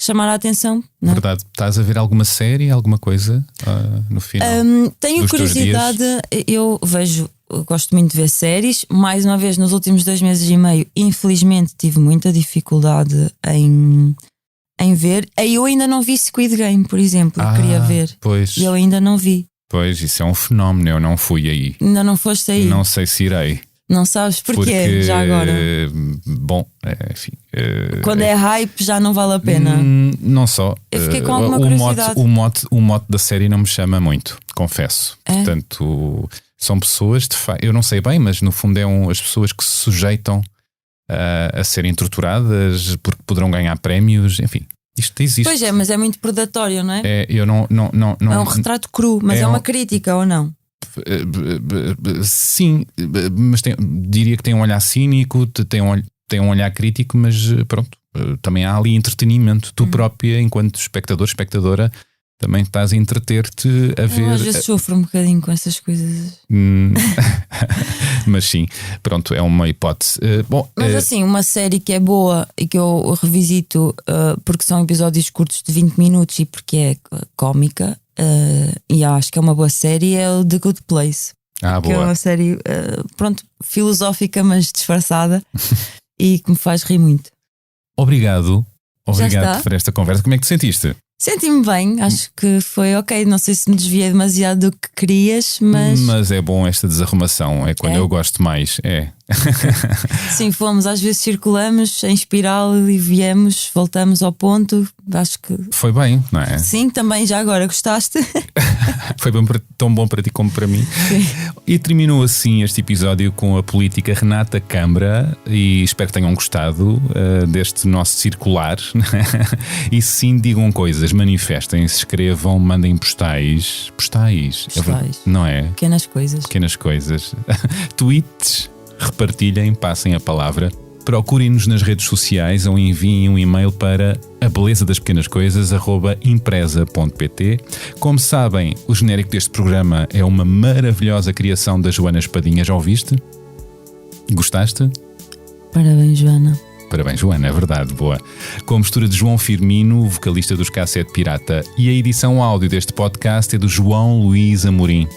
chamar a atenção. Não é? Verdade. Estás a ver alguma série, alguma coisa no final? Tenho dos teus curiosidade, eu gosto muito de ver séries. Mais uma vez, nos últimos 2 meses e meio, infelizmente, tive muita dificuldade em ver. Eu ainda não vi Squid Game, por exemplo. Queria ver. Pois. E eu ainda não vi. Pois, isso é um fenómeno. Eu não fui aí. Ainda não foste aí? Não sei se irei. Não sabes porquê, Porque, já agora? Bom, enfim. Quando é hype já não vale a pena. Não só. Eu fiquei com alguma curiosidade. O mote da série não me chama muito, confesso. Portanto, são pessoas, eu não sei bem, mas no fundo as pessoas que se sujeitam a serem torturadas porque poderão ganhar prémios, enfim. Isto existe. Pois é, mas é muito predatório, não é? Eu não é um retrato cru, mas é uma crítica ou não? Sim, mas diria que tem um olhar cínico, tem um olhar crítico, mas pronto, também há ali entretenimento. Tu própria, enquanto espectadora, também estás a entreter-te a ver. Às vezes sofro um bocadinho com essas coisas. Mas sim, pronto, é uma hipótese. Mas assim, uma série que é boa e que eu revisito porque são episódios curtos de 20 minutos e porque é cómica. E acho que é uma boa série, é o The Good Place, que boa. é uma série filosófica, mas disfarçada e que me faz rir muito. Obrigado por esta conversa. Como é que te sentiste? Senti-me bem, acho que foi ok. Não sei se me desviei demasiado do que querias, mas é bom esta desarrumação, é quando eu gosto mais. Sim, fomos, às vezes circulamos em espiral e voltamos ao ponto. Acho que foi bem, não é? Sim, também já agora gostaste. Foi tão bom para ti como para mim. Sim. E terminou assim este episódio com a política Renata Câmara, e espero que tenham gostado deste nosso circular. E sim, digam coisas, manifestem-se, escrevam, mandem postais, não é? Pequenas coisas. Tweets, repartilhem, passem a palavra. Procurem-nos nas redes sociais ou enviem um e-mail para abelezadas-pequenas-coisas@empresa.pt. Como sabem, o genérico deste programa é uma maravilhosa criação da Joana Espadinha. Já ouviste? Gostaste? Parabéns, Joana. Parabéns, Joana, é verdade, boa. Com a mistura de João Firmino, vocalista dos Cassete Pirata, e a edição áudio deste podcast é do João Luís Amorim.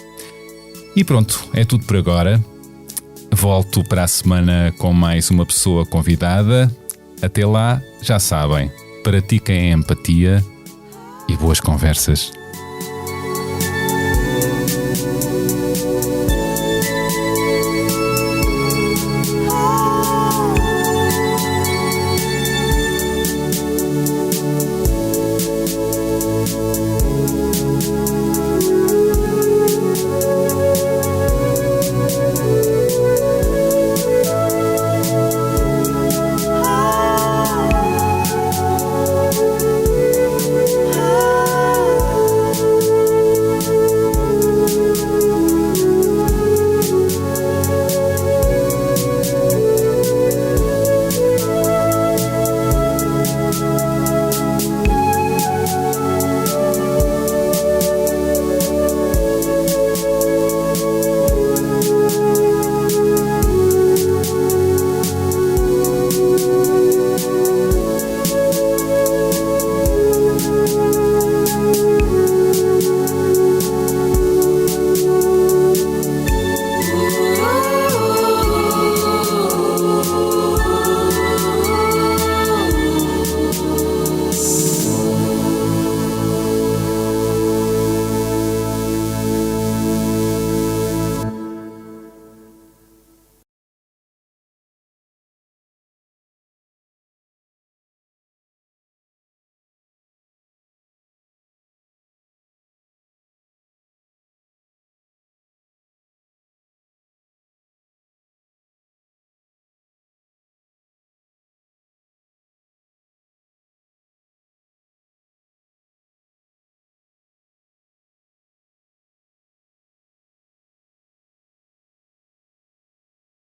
E pronto, é tudo por agora. Volto para a semana com mais uma pessoa convidada. Até lá, já sabem, pratiquem a empatia e boas conversas.